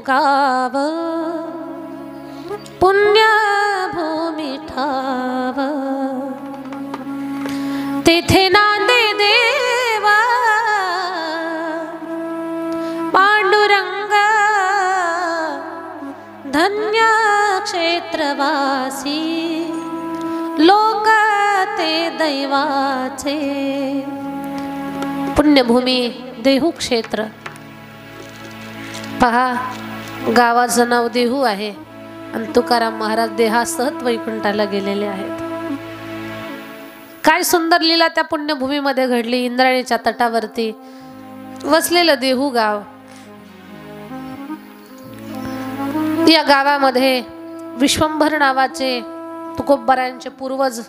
गाव पुण्यभूमी ठाव तेथे नांदे देवा पांडुरंग धन्य क्षेत्रवासी लोक ते दैवाचे। पुण्यभूमी देहू क्षेत्र पहा, गावाचं नाव देहू आहे आणि तुकाराम महाराज देहासहित वैकुंठाला गेलेले आहेत। काय सुंदर लीला त्या पुण्यभूमीमध्ये घडली। इंद्रायणीच्या तटावरती वसलेलं देहू गाव, या गावामध्ये विश्वंभर नावाचे तुकोबारायांचे पूर्वज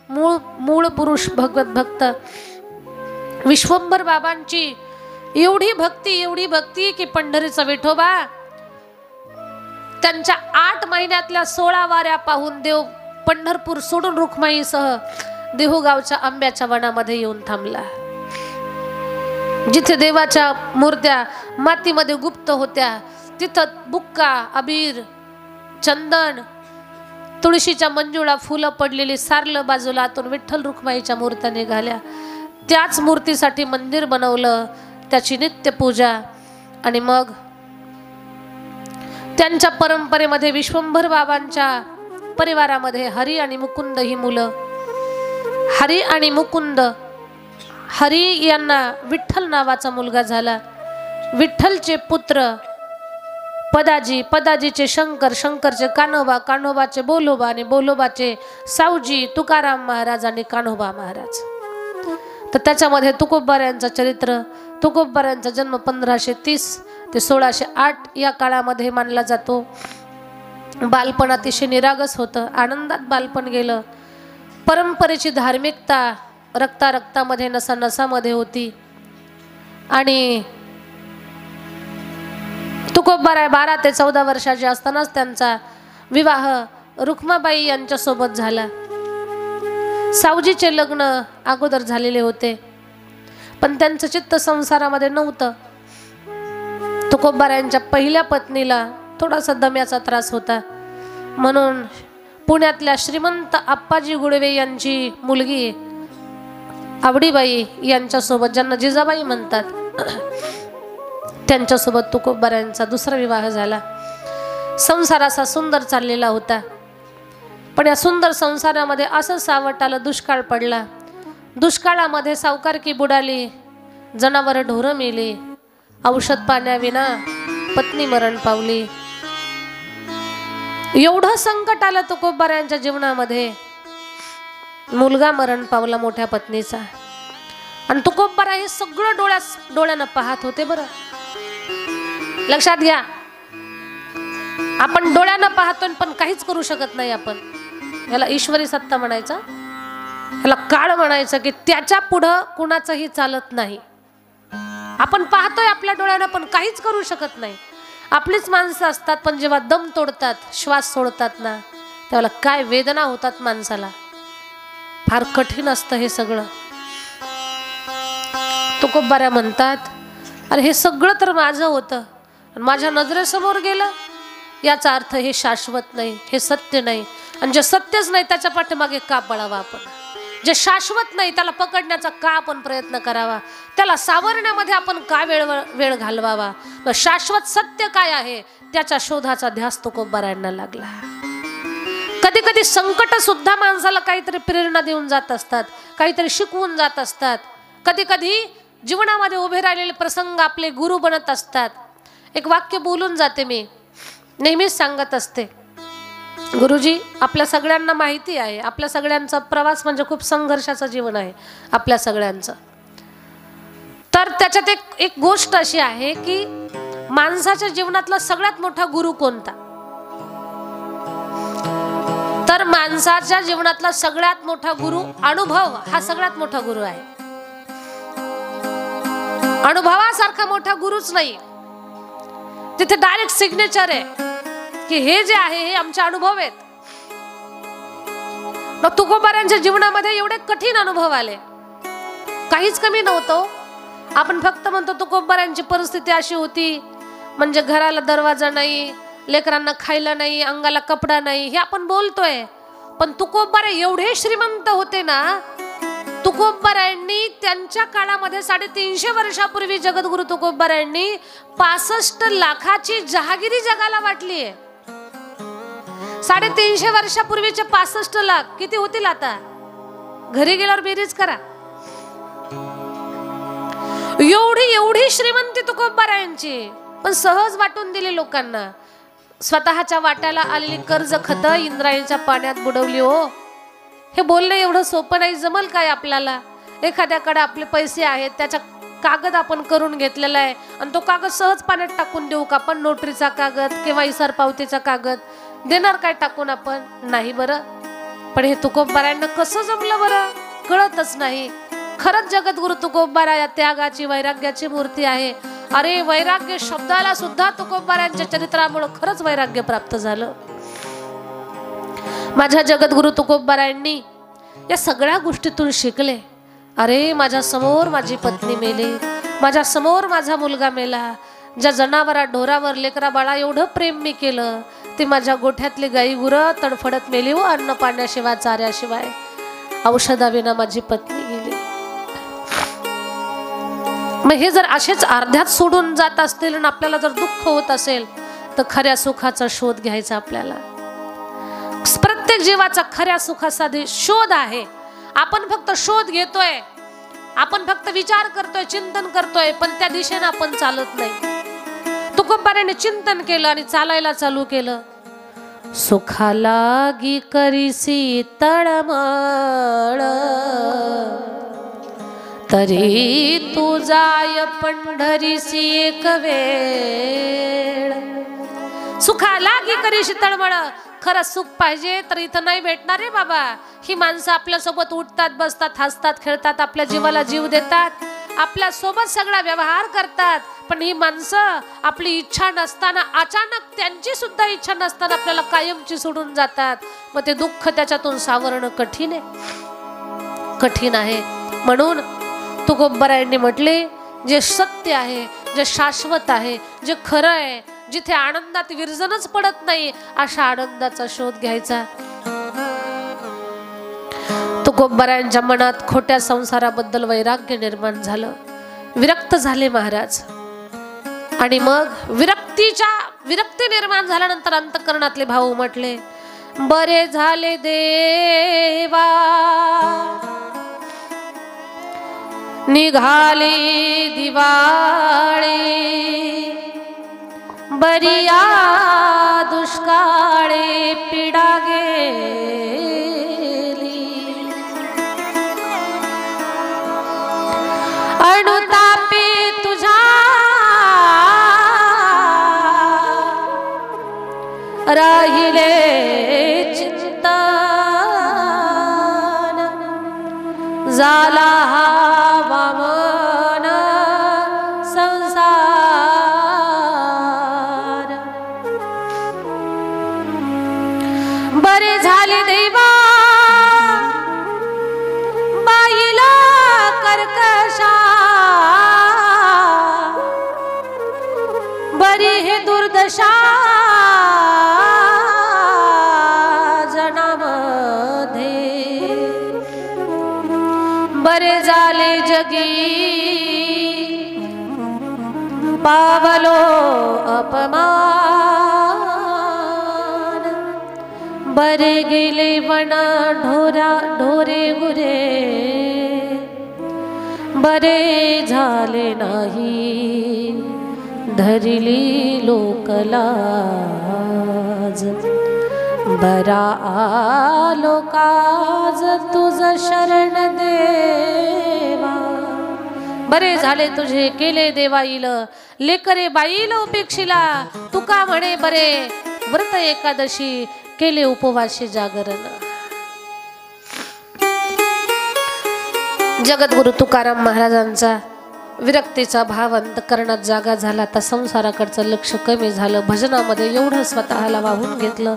मूळ पुरुष भगवत भक्त विश्वंभर बाबांची एवढी भक्ती की पंढरीचा विठोबा त्यांच्या 8 महिन्यातल्या 16 वाऱ्या पाहून देव पंढरपूर सोडून रुक्माईसह देहूगावच्या आंब्याच्या वनामध्ये येऊन थांबला। जिथे देवाच्या मूर्त्या मातीमध्ये गुप्त होत्या तिथं बुक्का, अबीर, चंदन, तुळशीच्या मंजुळा, फुलं पडलेली सारलं बाजूला, आतून विठ्ठल रुक्माईच्या मूर्त्या निघाल्या। त्याच मूर्तीसाठी मंदिर बनवलं, त्याची नित्य पूजा। आणि मग त्यांच्या परंपरेमध्ये विश्वंभर बाबांच्या परिवारामध्ये हरी आणि मुकुंद ही मुलं, हरी आणि मुकुंद, हरी यांना विठ्ठल नावाचा मुलगा झाला। विठ्ठलचे पुत्र पदाजी, पदाजीचे शंकर, शंकरचे कान्होबा, कान्होबाचे बोलोबा आणि बोलोबाचे सावजी, तुकाराम महाराज आणि कान्होबा महाराज। तर त्याच्यामध्ये तुकोबारायांचं चरित्र, तुकोबारायांचा जन्म 1530 ते 1608 या काळामध्ये मानला जातो। बालपण अतिशय निरागस होतं, आनंदात बालपण गेलं। परंपरेची धार्मिकता रक्तामध्ये नसामध्ये होती आणि तुकोबाराय 12 ते 14 वर्षाचे असतानाच त्यांचा विवाह रुक्माबाई यांच्यासोबत झाला। सावजीचे लग्न अगोदर झालेले होते, पण त्यांचं चित्त संसारामध्ये नव्हतं। तुकोबारायांच्या पहिल्या पत्नीला थोडासा दम्याचा त्रास होता, म्हणून पुण्यातल्या श्रीमंत आप्पाजी गुडवे यांची मुलगी आवडीबाई यांच्यासोबत, ज्यांना जिजाबाई म्हणतात, त्यांच्यासोबत तुकोबारायांचा दुसरा विवाह झाला। संसार असा सुंदर चाललेला होता, पण या सुंदर संसारामध्ये असं सावट आलं, दुष्काळ पडला। दुष्काळामध्ये सावकारकी बुडाली, जनावर ढोरं मेली, औषध पाण्याविना पत्नी मरण पावली। एवढं संकट आलं तुकोबारायांच्या जीवनामध्ये, मुलगा मरण पावला मोठ्या पत्नीचा, आणि तुकोबारा हे सगळं डोळ्यानं पाहत होते। बरं लक्षात घ्या, आपण डोळ्यानं पाहतो पण काहीच करू शकत नाही। आपण याला ईश्वरी सत्ता म्हणायचा, याला काळ म्हणायचं, की त्याच्या पुढं कुणाचंही चालत नाही। आपण पाहतोय आपल्या डोळ्यानं पण काहीच करू शकत नाही। आपलीच माणसं असतात, पण जेव्हा दम तोडतात, श्वास सोडतात ना, त्याला काय वेदना होतात माणसाला, फार कठीण असतं हे सगळं। तुकोबारा म्हणतात, अरे हे सगळं तर माझं होतं, माझ्या नजरेसमोर गेलं, याचा अर्थ हे शाश्वत नाही, हे सत्य नाही। आणि जे सत्यच नाही त्याच्या पाठीमागे का पळावा आपण? जे शाश्वत नाही त्याला पकडण्याचा का आपण प्रयत्न करावा? त्याला सावरण्यामध्ये आपण का वेळ घालवावा? शाश्वत सत्य काय आहे त्याच्या शोधाचा ध्यास तुकोबारायांना लागला। कधी कधी संकट सुद्धा माणसाला काहीतरी प्रेरणा देऊन जात असतात, काहीतरी शिकवून जात असतात। कधी कधी जीवनामध्ये उभे राहिलेले प्रसंग आपले गुरु बनत असतात। एक वाक्य बोलून जाते, मी नेहमीच सांगत असते, गुरुजी आपल्या सगळ्यांना माहिती आहे, आपल्या सगळ्यांचा प्रवास म्हणजे खूप संघर्षाचं जीवन आहे आपल्या सगळ्यांचं। तर त्याच्यात एक गोष्ट अशी आहे की माणसाच्या जीवनातला सगळ्यात मोठा गुरु कोणता? तर माणसाच्या जीवनातला सगळ्यात मोठा गुरु अनुभव हा सगळ्यात मोठा गुरु आहे। अनुभवासारखा मोठा गुरुच नाही, तिथे डायरेक्ट सिग्नेचर आहे की हे जे आहे हे आमचे अनुभव आहेत। मग तुकोबारायांच्या जीवनामध्ये एवढे कठीण अनुभव आले, काहीच कमी नव्हतं। आपण फक्त म्हणतो तुकोबारायांची परिस्थिती अशी होती, म्हणजे घराला दरवाजा नाही, लेकरांना खायला नाही, अंगाला कपडा नाही, हे आपण बोलतोय. पण तुकोबाराय एवढे श्रीमंत होते ना, तुकोबारायांनी त्यांच्या काळामध्ये 350 वर्षापूर्वी जगद्गुरु तुकोबारायांनी 65 लाखाची जहागिरी जगाला वाटली आहे. 350 वर्षापूर्वीचे 65 लाख किती होतील आता? घरी गेल्यावर बेरीज करा. एवढी श्रीमंती तुकोबारायांची, पण सहज वाटून दिली लोकांना. स्वतःच्या वाट्याला आलेली कर्ज खत इंद्रायणीच्या पाण्यात बुडवली. हो, हे बोलणं एवढं सोपं नाही. जमल काय आपल्याला? एखाद्याकडे आपले पैसे आहेत, त्याचा कागद आपण करून घेतलेला आहे आणि तो कागद सहज पाण्यात टाकून देऊ का आपण? नोटरीचा कागद किंवा इसार पावतीचा कागद देणार काय टाकून आपण? नाही बरं. पण हे तुकोबारायांना कसं जमलं बरं? कळतच नाही. खरंच जगद्गुरु तुकोबाराय त्यागाची, वैराग्याची मूर्ती आहे. अरे, वैराग्य शब्दाला सुद्धा तुकोबारायांच्या चरित्रामुळे खरंच वैराग्य प्राप्त झालं. माझ्या जगद्गुरु तुकोबारायांनी या सगळ्या गोष्टीतून शिकले. अरे, माझ्या समोर माझी पत्नी मेली, माझ्या समोर माझा मुलगा मेला, ज्या जनावरा ढोरावर लेकरा बाळा एवढं प्रेम मी केलं, ते माझ्या गोठ्यातली गाई गुरं तडफडत मेली. व अन्न पाण्याशिवाय, चाऱ्याशिवाय, औषधाविना माझी पत्नी गेली. मग हे जर असेच अर्ध्यात सोडून जात असतील आणि आपल्याला जर दुःख होत असेल, तर खऱ्या सुखाचा शोध घ्यायचा आपल्याला. प्रत्येक जीवाचा खऱ्या सुखाचा शोध आहे. आपण फक्त शोध घेतोय, आपण फक्त विचार करतोय, चिंतन करतोय, पण त्या दिशेने आपण चालत नाही. तुकोबाराने चिंतन केलं आणि चालायला चालू केलं. सुखाला गी करीसी तळमळ, तरी तू जाय पंढरीसी एक वेळ. सुखाला गी करीसी तळमळ. खरं सुख पाहिजे तर इथं नाही भेटणार रे बाबा. ही माणसं आपल्या सोबत उठतात, बसतात, हसतात, खेळतात, आपल्या जीवाला जीव देतात, आपल्या सोबत सगळा व्यवहार करतात. पण ही माणसं आपली इच्छा नसताना, अचानक त्यांची सुद्धा इच्छा नसताना आपल्याला कायमची सोडून जातात. मग ते दुःख त्याच्यातून सावरणं कठीण आहे, कठीण आहे. म्हणून तुकोबारायांनी म्हटले, जे सत्य आहे, जे शाश्वत आहे, जे खरं आहे, जिथे आनंदात विरजनच पडत नाही, अशा आनंदाचा शोध घ्यायचा. तुकोबारायांच्या मनात खोट्या संसाराबद्दल वैराग्य निर्माण झालं. विरक्त झाले महाराज. आणि मग विरक्ती निर्माण झाल्यानंतर अंतःकरणातले भाव म्हटले, बरे झाले देवा निघाले दिवाळे, बरिया दुष्काळे पिडा गेली. अनुतापे तुझा राहिले चिंतन, झाला वामन संसार. बरे झाले देवा बाईला कर्कशा, बरी हे दुर्दशा जनामध्ये. बरे झाले जगी पावलो अपमान, बरे गेले वन ढोरे गुरे, बरे झाले नाही धरिली लोकलाज. बरा आलो काज तुझ शरण देवा. बरे झाले तुझे केले देवाईल, लेकरे बाईल उपेक्षिला. तुका म्हणे बरे व्रत एकादशी, केले उपवासी जागरण. जगद्गुरु तुकाराम महाराजांचा विरक्तीचा भाव अंतःकरणात जागा झाला. आता संसाराकडचं लक्ष कमी झालं. भजनामध्ये एवढं स्वतःला वाहून घेतलं,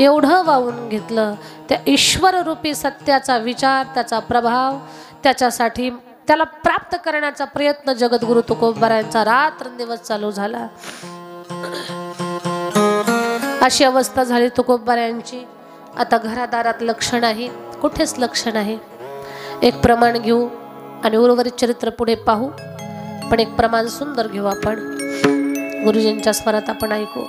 एवढं वाहून घेतलं. त्या ईश्वर रूपी सत्याचा विचार, त्याचा प्रभाव, त्याच्यासाठी त्याला प्राप्त करण्याचा प्रयत्न जगद्गुरु तुकोबारायांचा रात्रंदिवस चालू झाला. अशी अवस्था झाली तुकोबारायांची. आता घरादारात लक्ष नाही, कुठेच लक्ष नाही. एक प्रमाण घेऊ आणि उर्वरित चरित्र पुढे पाहू. पण एक प्रमाण सुंदर घेऊ आपण. गुरुजींच्या स्वरात आपण ऐकू.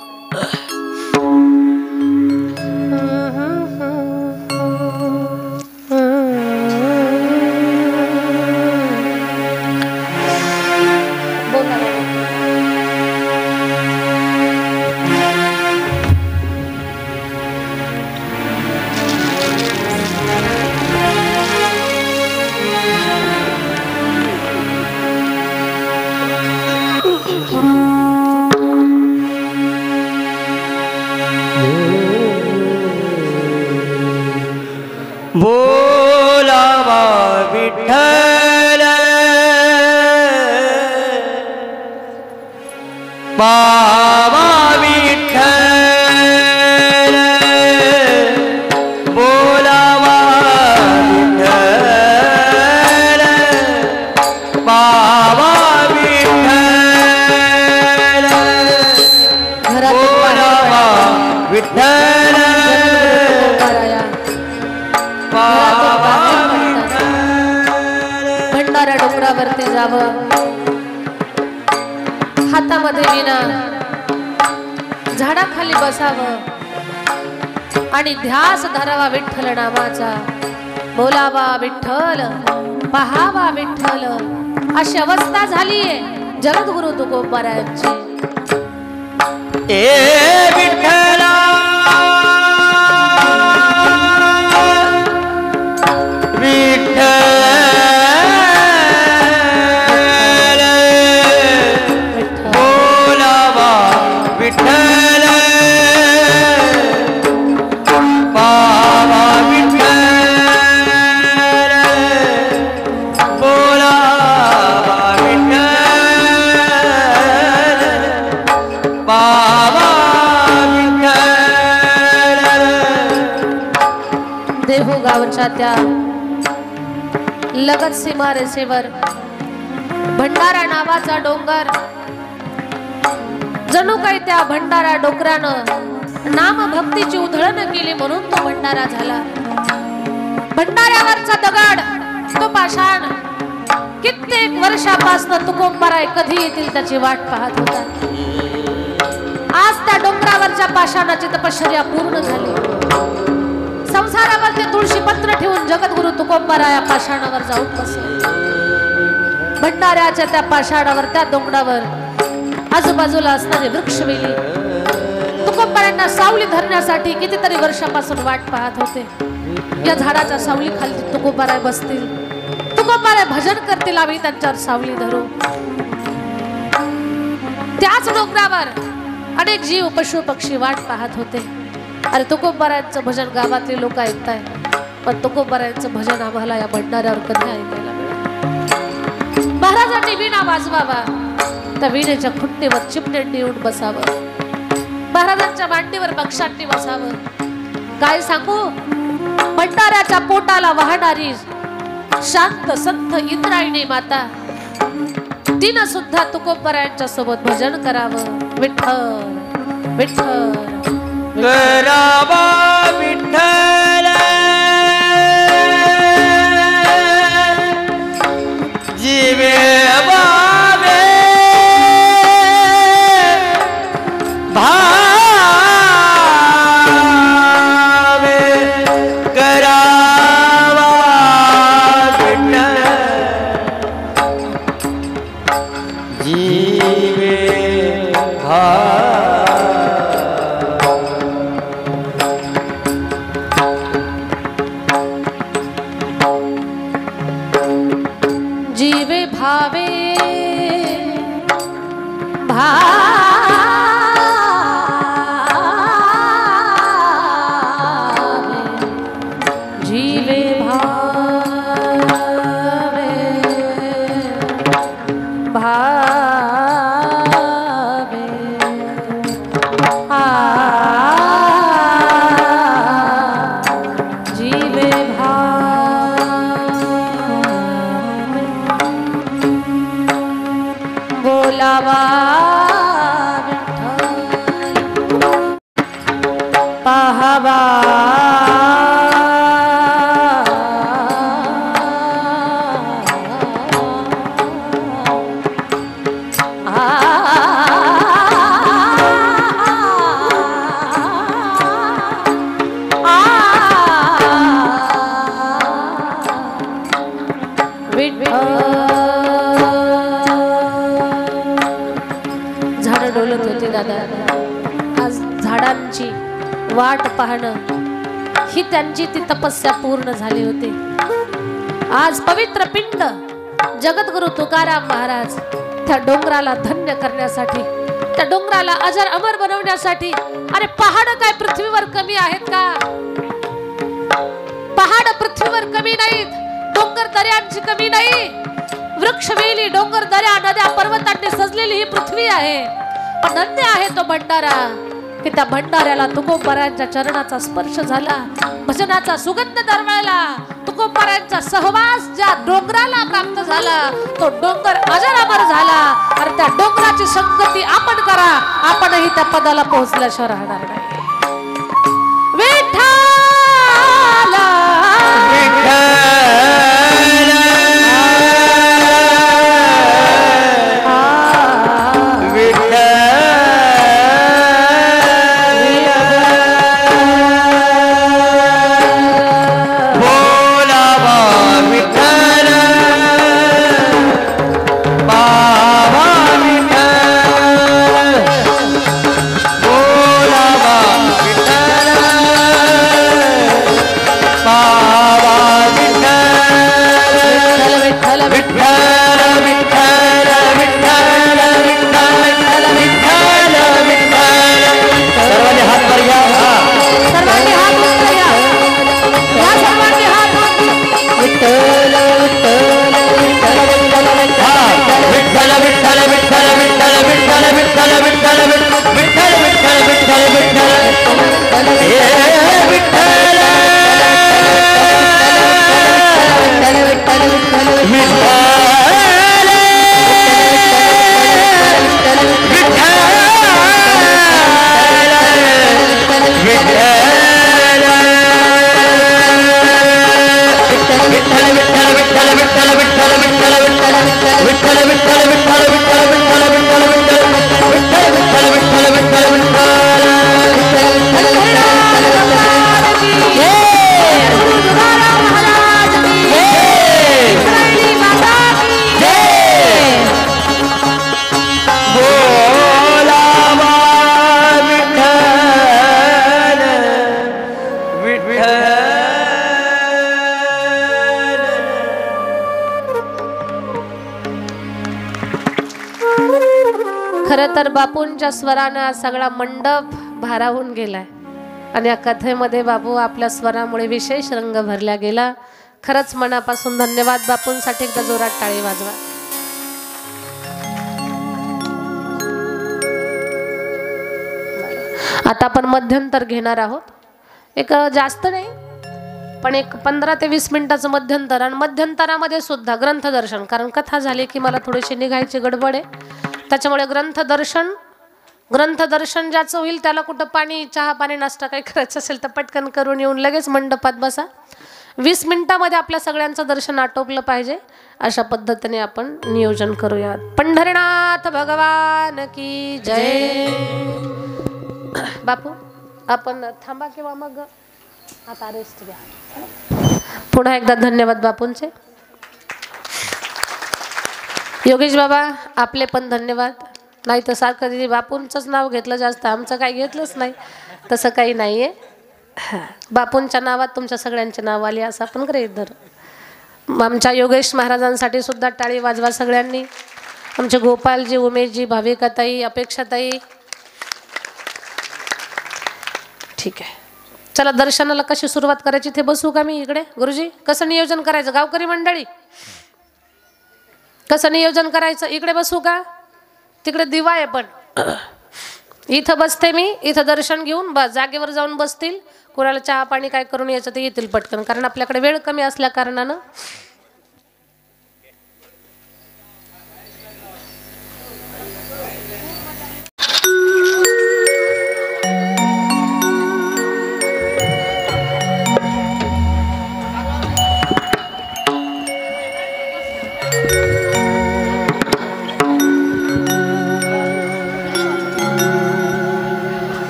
बोलावा विठ्ठल बाबा विठ्ठल बोलावा विठ्ठल बाबा विठ्ठल बोलावा विठ्ठल भंडारा डोंगरावरती जावं, हातामध्ये विना, झाडाखाली बसावं आणि ध्यास धरावा विठ्ठल नामाचा. बोलावा विठ्ठल, पहावा विठ्ठल. अशी अवस्था झालीये जगद्गुरु तुकोबारायांची. ए विठ्ठला देहू गावच्या त्या लगत सीमारेषेवर भंडारा नावाचा डोंगर, जणू काही त्या भंडारा डोंगरानं नाम भक्तीची उधळण केली म्हणून तो भंडारा झाला. भंडाऱ्यावरचा दगड, तो पाषाण कित्येक वर्षापासून तुकोबाराय कधी येतील त्याची वाट पाहत होता. आज त्या डोंगरावरच्या पाषाणाची तपश्चर्या पूर्ण झाली. संसारावरती तुळशी पत्र ठेवून जगद्गुरु तुकोबाराय पाषाणावर जाऊन बसले. भंडाऱ्याच्या त्या पाषाणावर, त्या डोंगरावर आजूबाजूला असणारे वृक्षवेली तुकोबारायांना सावली धरण्यासाठी कितीतरी वर्षापासून वाट पाहत होते. या झाडाच्या सावली खाली तुकोबाराय बसतील, तुकोबाराय भजन करतील, आम्ही त्यांच्यावर सावली धरू. त्याच डोंगरावर अनेक जीव पशु पक्षी वाट पाहत होते. अरे तुकोबारायांचं भजन गावातले लोक ऐकताय, पण तुकोबारायांचं भजन आम्हाला या भंडाऱ्यावर कधी ऐकायला मिळालं. महाराजांनी वीणा वाजवावा, त्या वीणेच्या खुट्टीवर चिमण्यांनी येऊन बसावं, महाराजांच्या मांडीवर बक्षांनी बसावं. काय सांगू, भंडाऱ्याच्या पोटाला वाहणारी शांत संत इंद्रायणी माता, तिनं सुद्धा तुकोबारायांच्या सोबत भजन करावं. विठ्ठल विठ्ठल करावा विठ्ठल जीवे बाबे भावे करावा विठ्ठल जीवे जीवे भावे जीवे भावे जीवे बोलावा विठ्ठल बाबा झाडं डोलत होते दादा. आज झाडांची वाट पाहणं ही त्यांची ती तपस्या पूर्ण झाली होती. आज पवित्र पिंड जगद्गुरु तुकाराम महाराज त्या डोंगराला धन्य करण्यासाठी, त्या डोंगराला अजर अमर बनवण्यासाठी. अरे पहाड काय पृथ्वीवर कमी आहेत का? पहाड पृथ्वीवर कमी नाहीत, डोंगर दऱ्यांची कमी नाही. वृक्षवेली, डोंगर, दऱ्या, नद्या, पर्वतांनी सजलेली ही पृथ्वी आहे. पण धन्य आहे तो भंडारा की त्या भंडाऱ्याला तुकोबारायांच्या चरणाचा स्पर्श झाला, भजनाचा सुगंध दरवळला. तुकोबारायांचा सहवास ज्या डोंगराला प्राप्त झाला तो डोंगर अजरामर झाला. आणि त्या डोंगराची संगती आपण करा, आपणही त्या पदाला पोहोचल्याशिवाय राहणार नाही. विठ्ठल खरं तर बापूंच्या स्वरानं सगळा मंडप भारावून गेलाय आणि या कथेमध्ये बापू आपल्या स्वरामुळे विशेष रंग भरला गेला. खरंच मनापासून धन्यवाद बापूंसाठी. एकदा जोरात टाळी वाजवा. आता आपण मध्यंतर घेणार आहोत. एक जास्त नाही पण एक 15 ते 20 मिनिटाचं मध्यंतर. आणि मध्यंतरामध्ये सुद्धा ग्रंथदर्शन, कारण कथा झाली की मला थोडीशी निघायची गडबड आहे, त्याच्यामुळे ग्रंथदर्शन ज्याचं होईल त्याला कुठं पाणी, चहा पाणी, नाश्ता काही करायचं असेल तर पटकन करून येऊन लगेच मंडपात बसा. 20 मिनिटामध्ये आपल्या सगळ्यांचं दर्शन आटोपलं पाहिजे, अशा पद्धतीने आपण नियोजन करूयात. पंढरीनाथ भगवान की जय. बापू आपण थांबा किंवा मग आता रेस्ट घ्या. पुन्हा एकदा धन्यवाद बापूंचे. योगेश बाबा आपले पण धन्यवाद. नाही तर सारखं बापूंचंच नाव घेतलं जास्त, आमचं काही घेतलंच नाही. तसं काही नाही आहे. बापूंच्या नावात तुमच्या सगळ्यांचे नाव आले असं आपण गृहीत धरू. आमच्या योगेश महाराजांसाठी सुद्धा टाळी वाजवा सगळ्यांनी. आमचे गोपालजी, उमेशजी, भाविकाताई, अपेक्षाताई. ठीक आहे, चला दर्शनाला कशी सुरुवात करायची ते बसू का मी इकडे? गुरुजी कसं नियोजन करायचं? गावकरी मंडळी कसं नियोजन करायचं? इकडे बसू का? तिकडे दिवा आहे पण इथं बसते मी. इथं दर्शन घेऊन बस जागेवर जाऊन बसतील. कोणाला चहा पाणी काय करून यायचं ते येतील पटकन, कारण आपल्याकडे वेळ कमी असल्या कारणानं.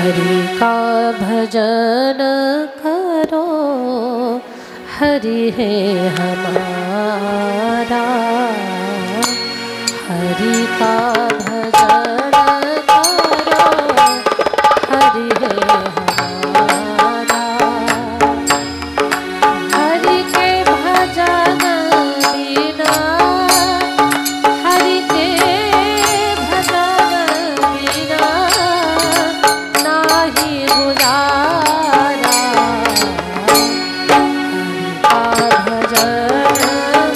हरि का भजन करो, हरि है हमारा। हरि का भजन करो, हरि है हमारा। हरि के भजन बिना, हरि के भजन बिना नाही गुजारा। हरि का भजन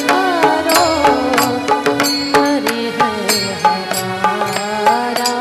करो, हरि है हमारा।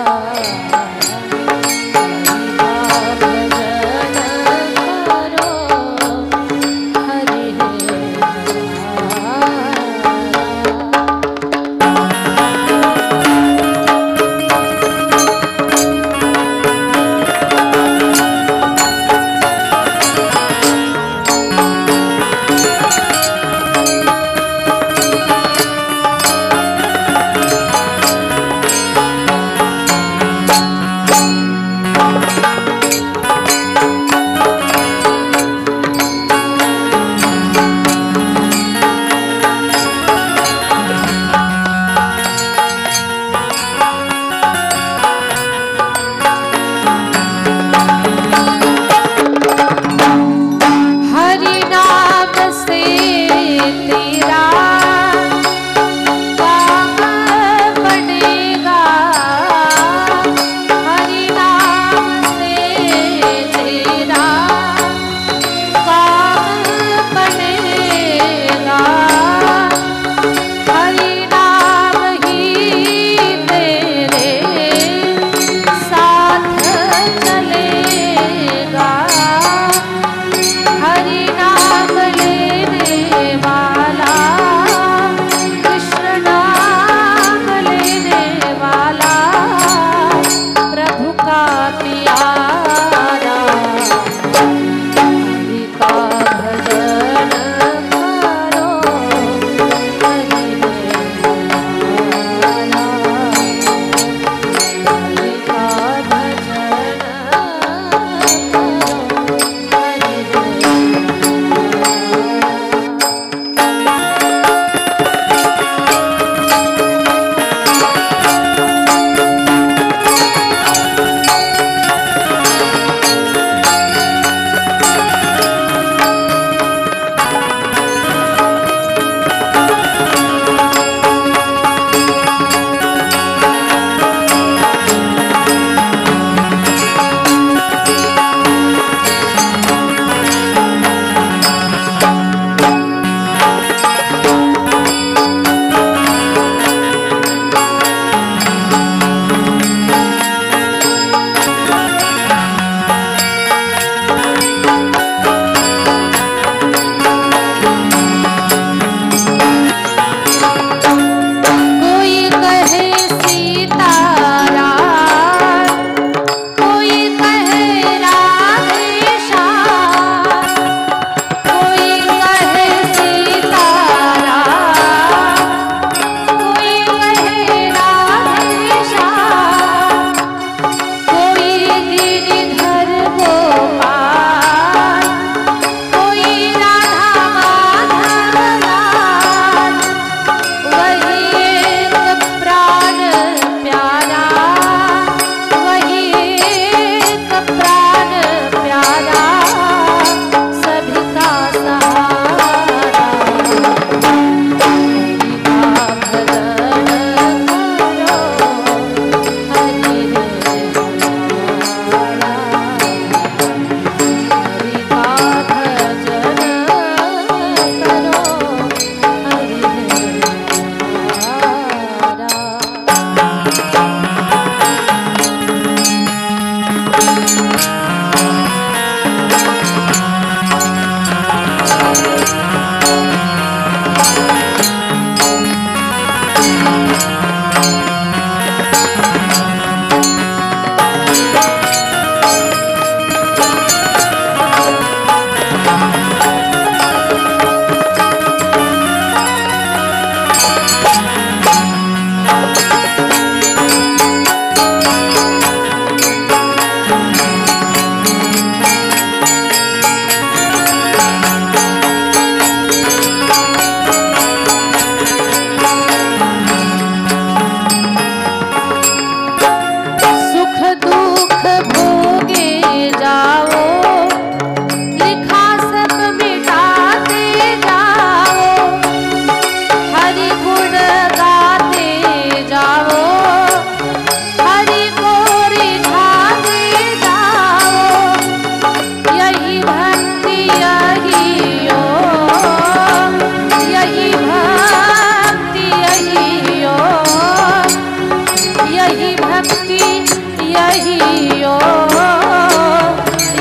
यही ओ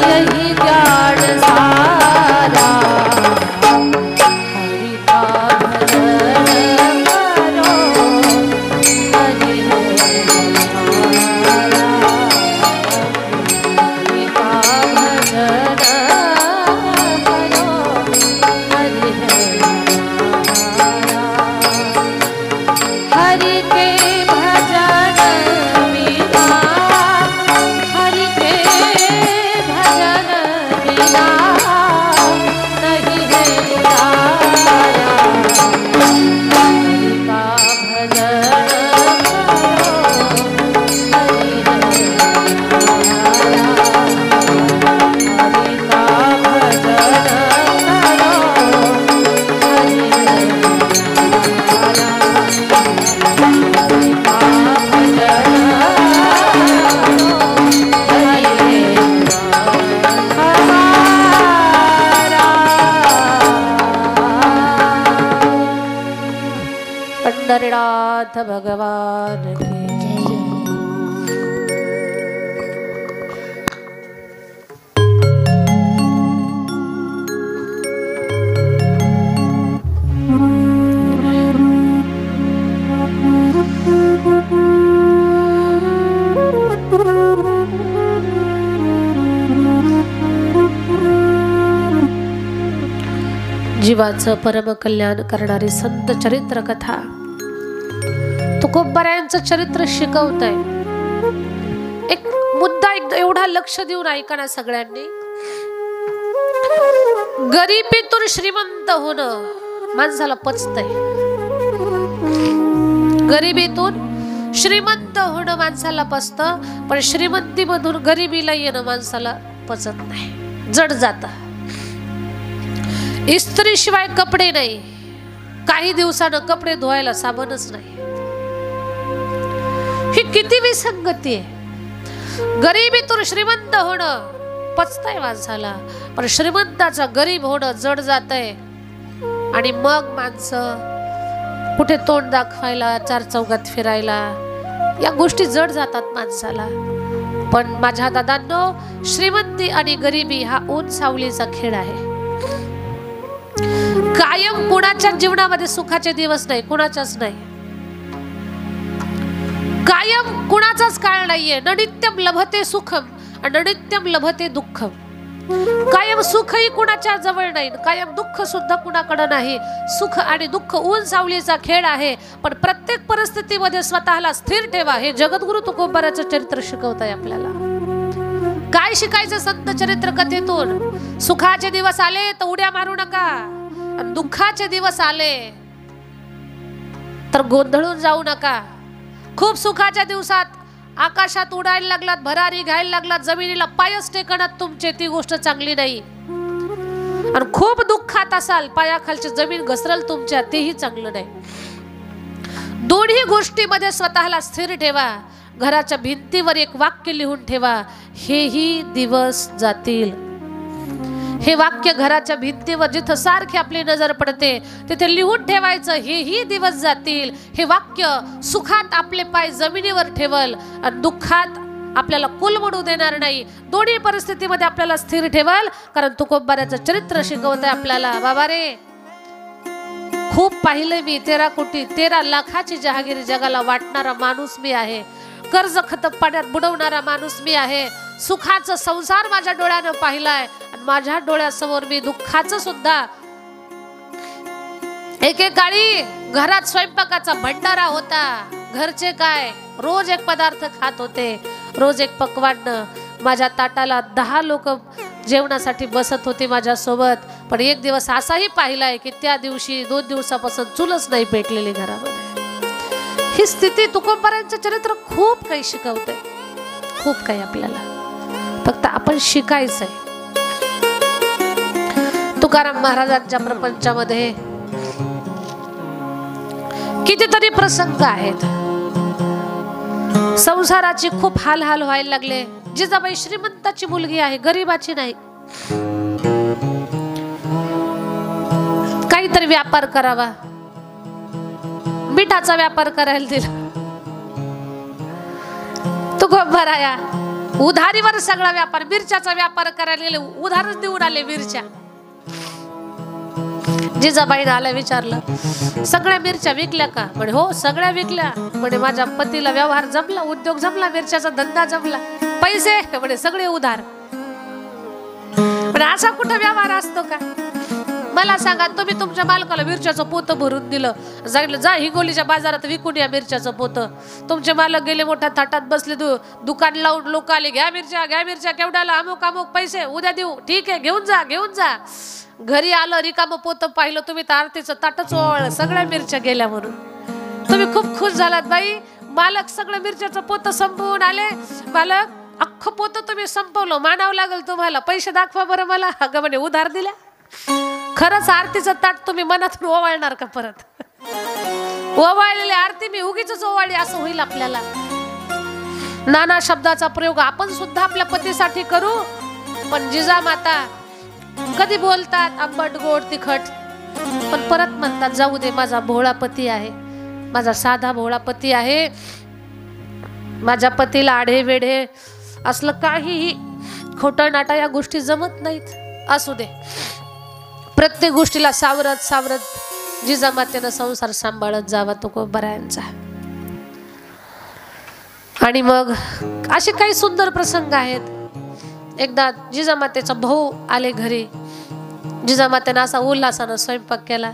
यही ज्ञान सारा हरि का भजन करो हरि का भजन करो हरि हरि के भजन बिना हरि के भजन बिना नहीं है तारा हरि का भजन करो हरि का भजन करो पंडरीनाथ भगवान की जीवाचं परम कल्याण करणारी संत चरित्र कथा तुकोबारायांचं चरित्र शिकवत आहे। एक मुद्दा एवढा लक्ष देऊन ऐका ना सगळ्यांनी। गरिबीतून श्रीमंत होणं माणसाला पचतंय, गरिबीतून श्रीमंत होणं माणसाला पचतं, पण श्रीमंतीमधून गरिबीला येणं माणसाला पचत नाही, जड जातं। इस्त्री शिवाय कपडे नाही, काही दिवसानं कपडे धुवायला साबणच नाही, ही किती विसंगती आहे। गरिबीतून श्रीमंत होणं पचतंय माणसाला, पण श्रीमंताचा गरीब होणं जड जातंय। आणि मग माणसं कुठे तोंड दाखवायला, चार चौघात फिरायला, या गोष्टी जड जातात माणसाला। पण माझ्या दादांनो, श्रीमंती आणि गरिबी हा ऊन सावलीचा खेळ आहे। कायम कुणाच्या जीवनामध्ये सुखाचे दिवस नाही, कुणाच्याच नाही, कायम कुणाचाच काळ नाहीये। न नित्यम लभते सुखम न नित्यम लभते दुःखम, कायम सुखही कुणाच्या जवळ नाही, कायम दुःख सुद्धा कुणाकडे नाही। सुख आणि दुःख ऊन सावलीचा खेळ आहे, पण प्रत्येक परिस्थितीमध्ये स्वतःला स्थिर ठेवा, हे जगद्गुरु तुकोबाराचं चरित्र शिकवतंय आपल्याला। काय शिकायचं संत चरित्र कथेतून? सुखाचे दिवस आले तर उड्या मारू नका, आणि दुःखाचे दिवस आले तर गोंधळून जाऊ नका। खूप सुखाच्या दिवसात आकाशात उडायला लागलात, भरारी घ्यायला लागलात, जमिनीला पायच टेकणात तुमचे, ती गोष्ट चांगली नाही। आणि खूप दुःखात असाल, पायाखालची जमीन घसरल तुमच्या, तेही चांगलं नाही। दोन्ही गोष्टीमध्ये स्वतःला स्थिर ठेवा। घराच्या भिंतीवर एक वाक्य लिहून ठेवा, हेही दिवस जातील। हे वाक्य घराच्या भिंतीवर जिथं सारखी आपली नजर पडते तिथे लिहून ठेवायचं, हेही दिवस जातील। हे वाक्य सुखात आपले पाय जमिनीवर ठेवल आणि दुःखात आपल्याला कुलमडू देणार नाही। दोन्ही परिस्थितीमध्ये आपल्याला स्थिर ठेवल, कारण तुकोबाराचं चरित्र शिकवतंय आपल्याला। बाबा रे, खूप पाहिलंय मी, 13 लाखाची जहागिरी जगाला वाटणारा माणूस मी आहे, कर्ज खतम पाण्यात बुडवणारा माणूस मी आहे, सुखाचा संसार माझ्या डोळ्यानं पाहिलाय, आणि माझ्या डोळ्यासमोर मी दुःखाचं सुद्धा। एकेकाळी घरात स्वयंपाकाचा भंडारा होता, घरचे काय रोज एक पदार्थ खात होते, रोज एक पक्वान्न। माझ्या ताटाला 10 लोक जेवणासाठी बसत होते माझ्या सोबत, पण एक दिवस असाही पाहिलाय की त्या दिवशी 2 दिवसापासून चूलच नाही पेटलेली घरामध्ये। ही स्थिती तुकोबारांचं चरित्र खूप काही शिकवतंय, खूप काही आपल्याला, फक्त आपण शिकायचंय। तुकाराम महाराजांच्या प्रपंचामध्ये कितीतरी प्रसंग आहेत। संसाराची खूप हाल व्हायला लागले। जिजाबाई श्रीमंताची मुलगी आहे, गरीबाची नाही। काहीतरी व्यापार करावा, मिठाचा व्यापार करायला दिला तुकोबाराया। उधारीवर सगळा व्यापार, मिरच्याचा व्यापार करायला गेले, उधारच देऊन आले मिरच्या. जिजाबाईने आल्या, विचारलं सगळ्या मिरच्या विकल्या का? म्हणे हो सगळ्या विकल्या. म्हणे माझ्या पतीला व्यवहार जमला, उद्योग जमला, मिरच्याचा धंदा जमला. पैसे? म्हणे सगळे उधार. पण असा कुठं व्यवहार असतो का? मला सांगा, तुम्ही तुमच्या मालकाला मिरच्याचं पोतं भरून दिलं, सांगितलं जा हिंगोलीच्या बाजारात विकून या मिरच्याचं पोतं. तुमचे मालक गेले मोठ्या थाटात बसले, दुकान लावून लोक आले, घ्या मिरच्या केवढ्याला? अमुक अमुक पैसे, उद्या देऊ. ठीक आहे, घेऊन जा. घरी आलं, रिकामं पोतं पाहिलं तुम्ही तर आरतीचं ताटच ओवाळलं, सगळ्या मिरच्या गेल्या म्हणून. तुम्ही खूप खुश झालात बाई. मालक सगळं मिरच्याचं पोतं संपवून आले. मालक अख्खं पोतं तुम्ही संपवलं, मानावं लागेल तुम्हाला, पैसे दाखवा बरं मला. अगं म्हणे उधार दिल्या. खरंच आरतीचं ताट तुम्ही मनातून ओवाळणार का परत? ओवाळलेली आरती मी उगीच ओवाळली असं होईल आपल्याला. नाना शब्दाचा प्रयोग आपण सुद्धा आपल्या पतीसाठी करू. पण जिजामाता कधी बोलतात आंबट गोड तिखट, पण परत म्हणतात जाऊ दे, माझा भोळा पती आहे, माझा साधा भोळा पती आहे. माझ्या पतीला आढे वेढे असलं काहीही खोटं नाटा या गोष्टी जमत नाहीत. असू दे, प्रत्येक गोष्टीला सावरत जिजामातेनं संसार सांभाळत जावा तुकोबारायांचा. आणि मग असे काही सुंदर प्रसंग आहेत. एकदा जिजामातेचा भाऊ आले घरी. जिजामातेनं असा उल्हासानं स्वयंपाक केला.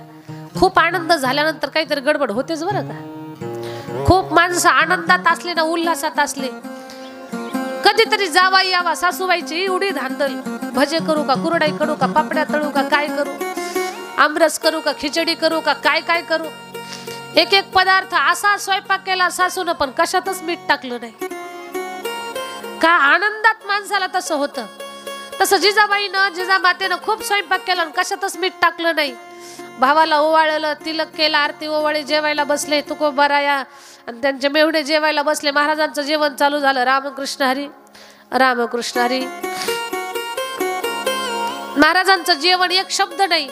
खूप आनंद झाल्यानंतर काहीतरी गडबड होतेच बरं का. खूप माणसं आनंदात असले ना, उल्हासात असले, कधीतरी जावा यावा सासूबाईची एवढी धांदल. भजे करू का, कुरडाई करू का, पापड्या तळू का, काय करू, आमरस करू का, खिचडी करू का, काय करू. एक एक पदार्थ असा स्वयंपाक केला सासून, पण कशातच मीठ टाकलं नाही. का आनंदात माणसाला तसं होतं. तसं जिजामातेनं खूप स्वयंपाक केला आणि कशातच मीठ टाकलं नाही. भावाला ओवाळलं, तिलक केला, आरती ओवाळी, जेवायला बसले तुकोबाराया आणि त्यांचे मेहुणे जेवायला बसले. महाराजांचं जेवण चालू झालं. रामकृष्ण हरी, रामकृष्ण हरी. महाराजांचं जेवण एक शब्द नाही.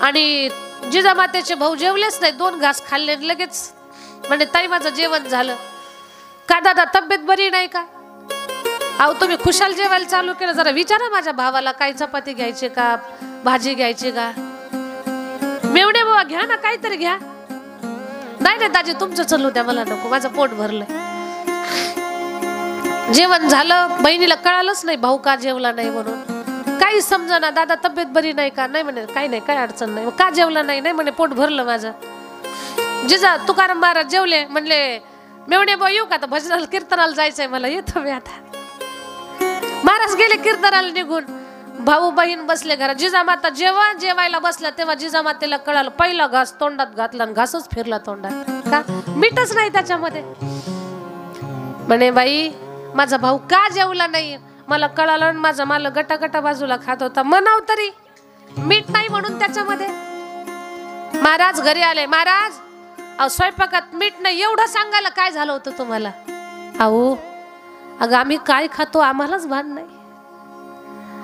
आणि जिजामातेचे भाऊ जेवलेच नाही, 2 घास खाल्ले लगेच म्हणजे ताई माझं जेवण झालं. का दादा तब्येत बरी नाही का? अहो तुम्ही खुशाल जेवायला चालू केलं, जरा विचारा माझ्या भावाला काय चपाती घ्यायची का, भाजी घ्यायची का. मेवणे बाबा घ्या ना, काहीतरी घ्या. नाही दाजी तुमचं चालू द्या, मला नको, माझं पोट भरलंय. जेवण झालं. बहिणीला कळालंच नाही भाऊ का जेवला नाही म्हणून. काही समजना. दादा तब्येत बरी नाही का? नाही म्हणे काही नाही, काय अडचण नाही. का जेवला नाही? नाही म्हणे पोट भरलं माझं. जिजा तुकाराम महाराज जेवले. म्हणले मेवणे बा येऊ का, आता भजनाला कीर्तनाला जायचंय मला, येतो मी आता. महाराज गेले कीर्तनाला निघून. भाऊ बहीण बसले घरात. जिजामाता जेव्हा जेवायला बसल्या तेव्हा जिजामातेला कळालं. पहिला घास तोंडात घातला आणि घासच फिरला तोंडात. का? मीठच नाही त्याच्यामध्ये. म्हणे बाई माझा भाऊ का जेवला नाही? मला कळालं. माझा माल गटागटा बाजूला खात होता. म्हणाव तरी मीठ नाही म्हणून त्याच्यामध्ये. महाराज घरी आले. महाराज अहो स्वयंपाकात मीठ नाही, एवढं सांगायला काय झालं होतं तुम्हाला? अहो अगं आम्ही काय खातो आम्हालाच भान नाही.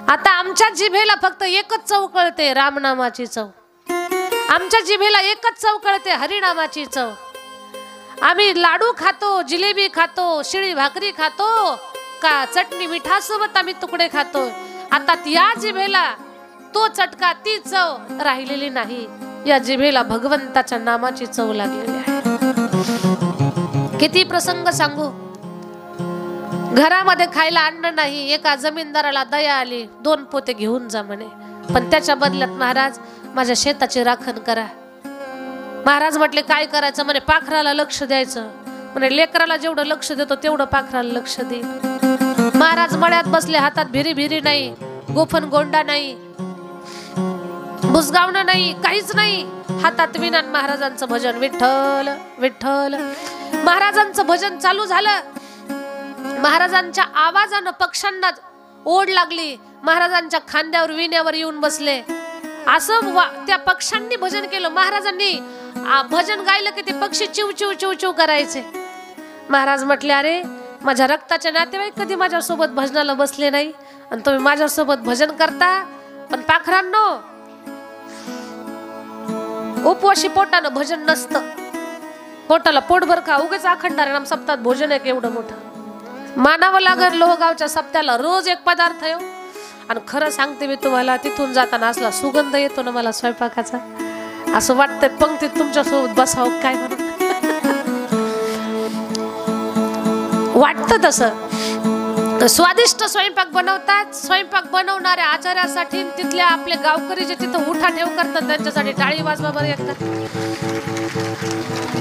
आता आमच्या जिभेला फक्त एकच चव कळते, रामनामाची चव. आमच्या जिभेला एकच चव कळते, हरिनामाची चव. आम्ही लाडू खातो, जिलेबी खातो, शिळी भाकरी खातो का चटणी मिठासोबत आम्ही तुकडे खातो. आता या जिभेला तो चटका, ती चव राहिलेली नाही. या जिभेला भगवंताच्या नामाची चव लागलेली आहे. किती प्रसंग सांगू. घरामध्ये खायला अन्न नाही. एका जमीनदाराला दया आली, 2 पोते घेऊन जा म्हणे, पण त्याच्या बदल्यात महाराज माझ्या शेताची राखण करा. महाराज म्हटले काय करायचं? म्हणे पाखराला लक्ष द्यायचं. म्हणे लेकराला जेवढं लक्ष देतो तेवढं पाखराला लक्ष दे. महाराज मळ्यात बसले. हातात भिरी नाही, गोफन गोंडा नाही, बुजगावणं नाही, काहीच नाही. हातात विना. महाराजांचं भजन विठ्ठल विठ्ठल. महाराजांचं भजन चालू झालं. महाराजांच्या आवाजानं पक्ष्यांना ओढ लागली. महाराजांच्या खांद्यावर विण्यावर येऊन बसले. असं त्या पक्ष्यांनी भजन केलं. महाराजांनी भजन गायलं की ते पक्षी चिव चिव चिव चिव करायचे. महाराज म्हटले अरे माझ्या रक्ताचे नातेवाईक कधी माझ्यासोबत भजनाला बसले नाही आणि तुम्ही माझ्यासोबत भजन करता. पण पाखरांनो उपवाशी पोटानं भजन नसतं. पोटाला पोटभर खा, उगाच अखंड नाम सप्ताहात भोजन आहे एवढं मोठं. मानावं लागेल लोहगावच्या सप्त्याला रोज एक पदार्थ येऊ. आणि खरं सांगते मी तुम्हाला, तिथून जाताना असला सुगंध येतो ना मला स्वयंपाकाचा, असं वाटतंय पंक्तीत तुमच्यासोबत बसावं काय म्हणून. वाटतं तसं. स्वादिष्ट स्वयंपाक बनवतात. स्वयंपाक बनवणाऱ्या आचार्यासाठी, तिथल्या आपले गावकरी जे तिथं उठा ठेव करतात त्यांच्यासाठी टाळी वाजवा बरं एकदा.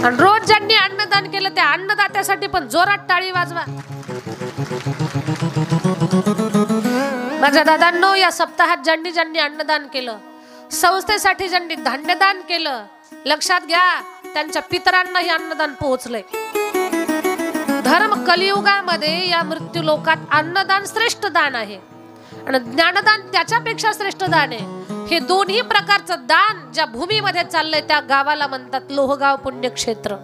आणि रोज ज्यांनी अन्नदान केलं त्या अन्नदात्यासाठी पण जोरात टाळी वाजवा. माझ्या दादांनो, या सप्ताहात ज्यांनी ज्यांनी अन्नदान केलं, संस्थेसाठी ज्यांनी धान्यदान केलं, लक्षात घ्या त्यांच्या पितरांनाही अन्नदान पोहोचलंय. धर्म कलियुगामध्ये या मृत्यू लोकात अन्नदान श्रेष्ठ दान आहे आणि ज्ञानदान त्याच्यापेक्षा श्रेष्ठ दान आहे. हे दोन्ही प्रकारचं दान ज्या भूमीमध्ये चाललंय त्या गावाला म्हणतात लोहगाव पुण्यक्षेत्र.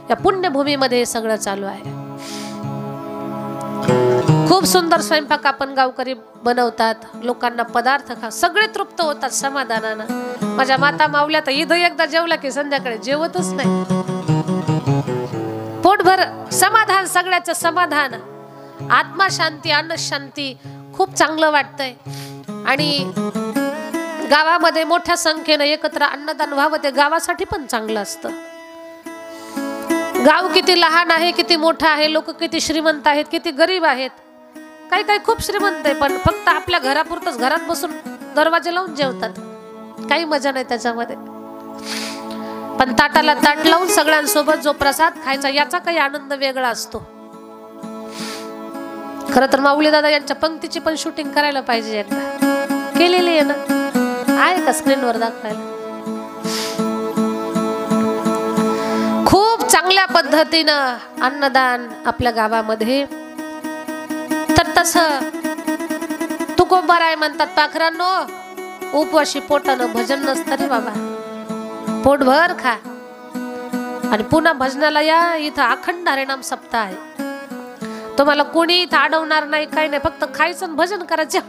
या पुण्यभूमीमध्ये हे सगळं चालू आहे. खूप सुंदर स्वयंपाक आपण गावकरी बनवतात. लोकांना पदार्थ खा, सगळे तृप्त होतात समाधानानं. माझ्या माता माऊल्या तर इथं एकदा जेवला की संध्याकाळी जेवतच नाही. पोटभर समाधान, सगळ्याचं समाधान, आत्मा शांती, अन्न शांती, खूप चांगलं वाटतंय. आणि गावामध्ये मोठ्या संख्येनं एकत्र अन्नदान व्हावं ते गावासाठी पण चांगलं असतं. गाव किती लहान आहे, किती मोठं आहे, लोक किती श्रीमंत आहेत, किती गरीब आहेत. काही काही खूप श्रीमंत आहे पण फक्त आपल्या घरापुरतच घरात बसून दरवाजे लावून जेवतात. काही मजा नाही त्याच्यामध्ये. पण ताटाला ताट लावून सगळ्यांसोबत जो प्रसाद खायचा याचा काही आनंद वेगळा असतो. खरं तर माऊली दादा यांच्या पंक्तीची पण शूटिंग करायला पाहिजे. एकदा केलेली आहे ना, आहे का स्क्रीनवर दाखवायला? खूप चांगल्या पद्धतीनं अन्नदान आपल्या गावामध्ये. तर तसं तुकोबाराय म्हणतात, पाखरांनो उपवाशी पोटानं भजन नसतं रे बाबा, पोटभर खा आणि पुन्हा भजनाला या. इथं अखंड हरिनाम सप्ताह आहे. तुम्हाला कोणी इथं अडवणार नाही, काही नाही. फक्त खायचं आणि भजन करायचं,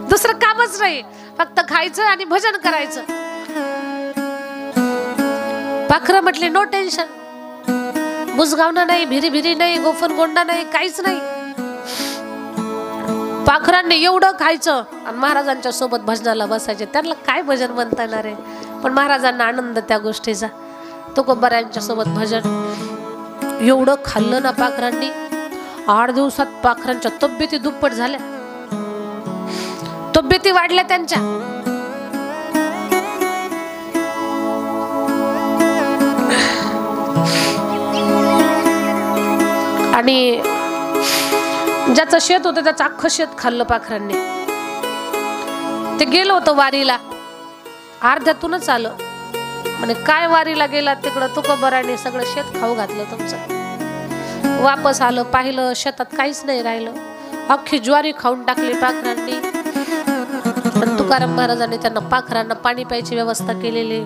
दुसरं कामच नाही. फक्त खायचं आणि भजन करायचं. पाखरं म्हटले नो टेन्शन, बुजगावणं नाही, भिरी भिरी नाही, गोफन गोंडा नाही, काहीच नाही. पाखरांनी एवढं खायचं आणि महाराजांच्या सोबत भजनाला बसायचे. त्यांना काय भजन म्हणता येणार आहे, पण महाराजांना आनंद त्या गोष्टीचा. तुकोबारायांच्या सोबत भजन. एवढं खाल्लं ना पाखरांनी, 8 दिवसात पाखरांच्या तब्येती दुप्पट झाल्या, तब्येती वाढल्या त्यांच्या. आणि ज्याचं शेत होतं त्याचं अख्खं शेत खाल्लं पाखरांनी. ते गेलो होतं वारीला, अर्ध्यातूनच आलं. म्हणे काय वारीला गेला तिकडं, तुकोबाराने सगळं शेत खाऊ घातलं तुमचं. वापस आलं, पाहिलं शेतात काहीच नाही राहिलं, अख्खी ज्वारी खाऊन टाकली पाखरांनी. पण तुकाराम महाराजांनी त्यांना पाखरांना पाणी प्यायची व्यवस्था केलेली.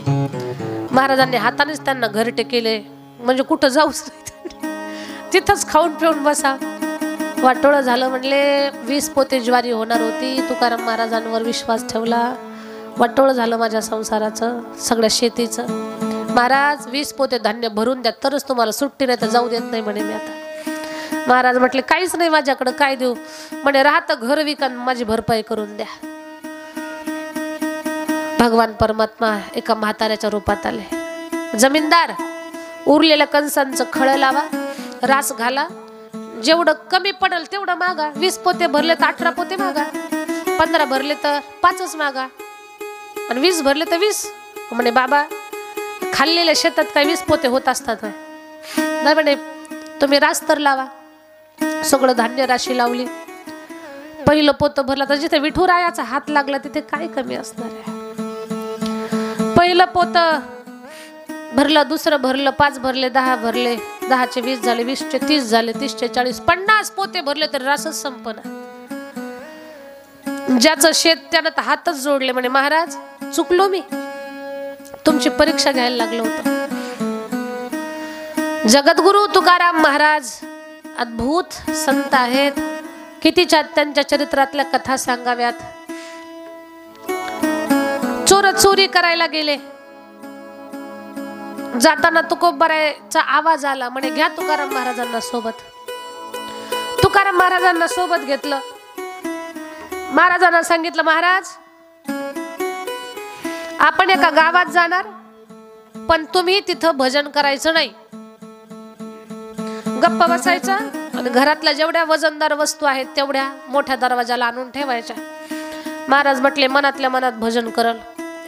महाराजांनी हातानेच त्यांना घरटे केले, म्हणजे कुठं जाऊच नाही, तिथंच खाऊन पिऊन बसा. वाटोळं झालं. म्हणले 20 पोते ज्वारी होणार होती, तुकाराम महाराजांवर विश्वास ठेवला. वाटोळं झालं माझ्या संसाराचं, सगळ्या शेतीचं. महाराज 20 पोते धान्य भरून द्या तरच तुम्हाला सुट्टी, नाही तर जाऊ देत नाही म्हणे मी आता. महाराज म्हटले काहीच नाही माझ्याकडं, काय देऊ? म्हणे राहतं घर विका, माझी भरपाई करून द्या. भगवान परमात्मा एका म्हाताऱ्याच्या रूपात आले. जमीनदार, उरलेल्या कणसांचं खळं लावा, रास घाला, जेवढं कमी पडल तेवढं मागा. 20 पोते भरले तर 18 पोते मागा, 15 भरले तर 5च मागा, आणि 20 भरले तर 20. म्हणे बाबा खाल्लेल्या शेतात काय 20 पोते होत असतात? नाही म्हणे, तुम्ही रास तर लावा. सगळं धान्य राशी लावली. पहिलं पोतं भरलं तर जिथे विठुरायाचा हात लागला तिथे काय कमी असणार आहे. पहिलं पोतं भरलं, दुसरं भरलं, 5 भरले, 10 भरले, 10चे 20 झाले, 20चे 30 झाले, 30चे 40, 50 पोते भरले तर रासच संपना. ज्याचं शेत त्यानं तर हातच जोडले. म्हणे महाराज चुकलो मी, तुमची परीक्षा घ्यायला लागलो होतं. जगद्गुरु तुकाराम महाराज अद्भुत संत आहेत. कितीच्या त्यांच्या चरित्रातल्या कथा सांगाव्यात. चोर चोरी करायला गेले, जाताना तुकोबारायचा आवाज आला. म्हणे घ्या तुकाराम महाराजांना सोबत. तुकाराम महाराजांना सोबत घेतलं. महाराजांना सांगितलं, महाराज आपण एका गावात जाणार, पण तुम्ही तिथं भजन करायचं नाही, गप्प बसायचा आणि घरातल्या जेवढ्या वजनदार वस्तू आहेत तेवढ्या मोठ्या दरवाजाला आणून ठेवायच्या. महाराज म्हटले मनातल्या मनात भजन करल.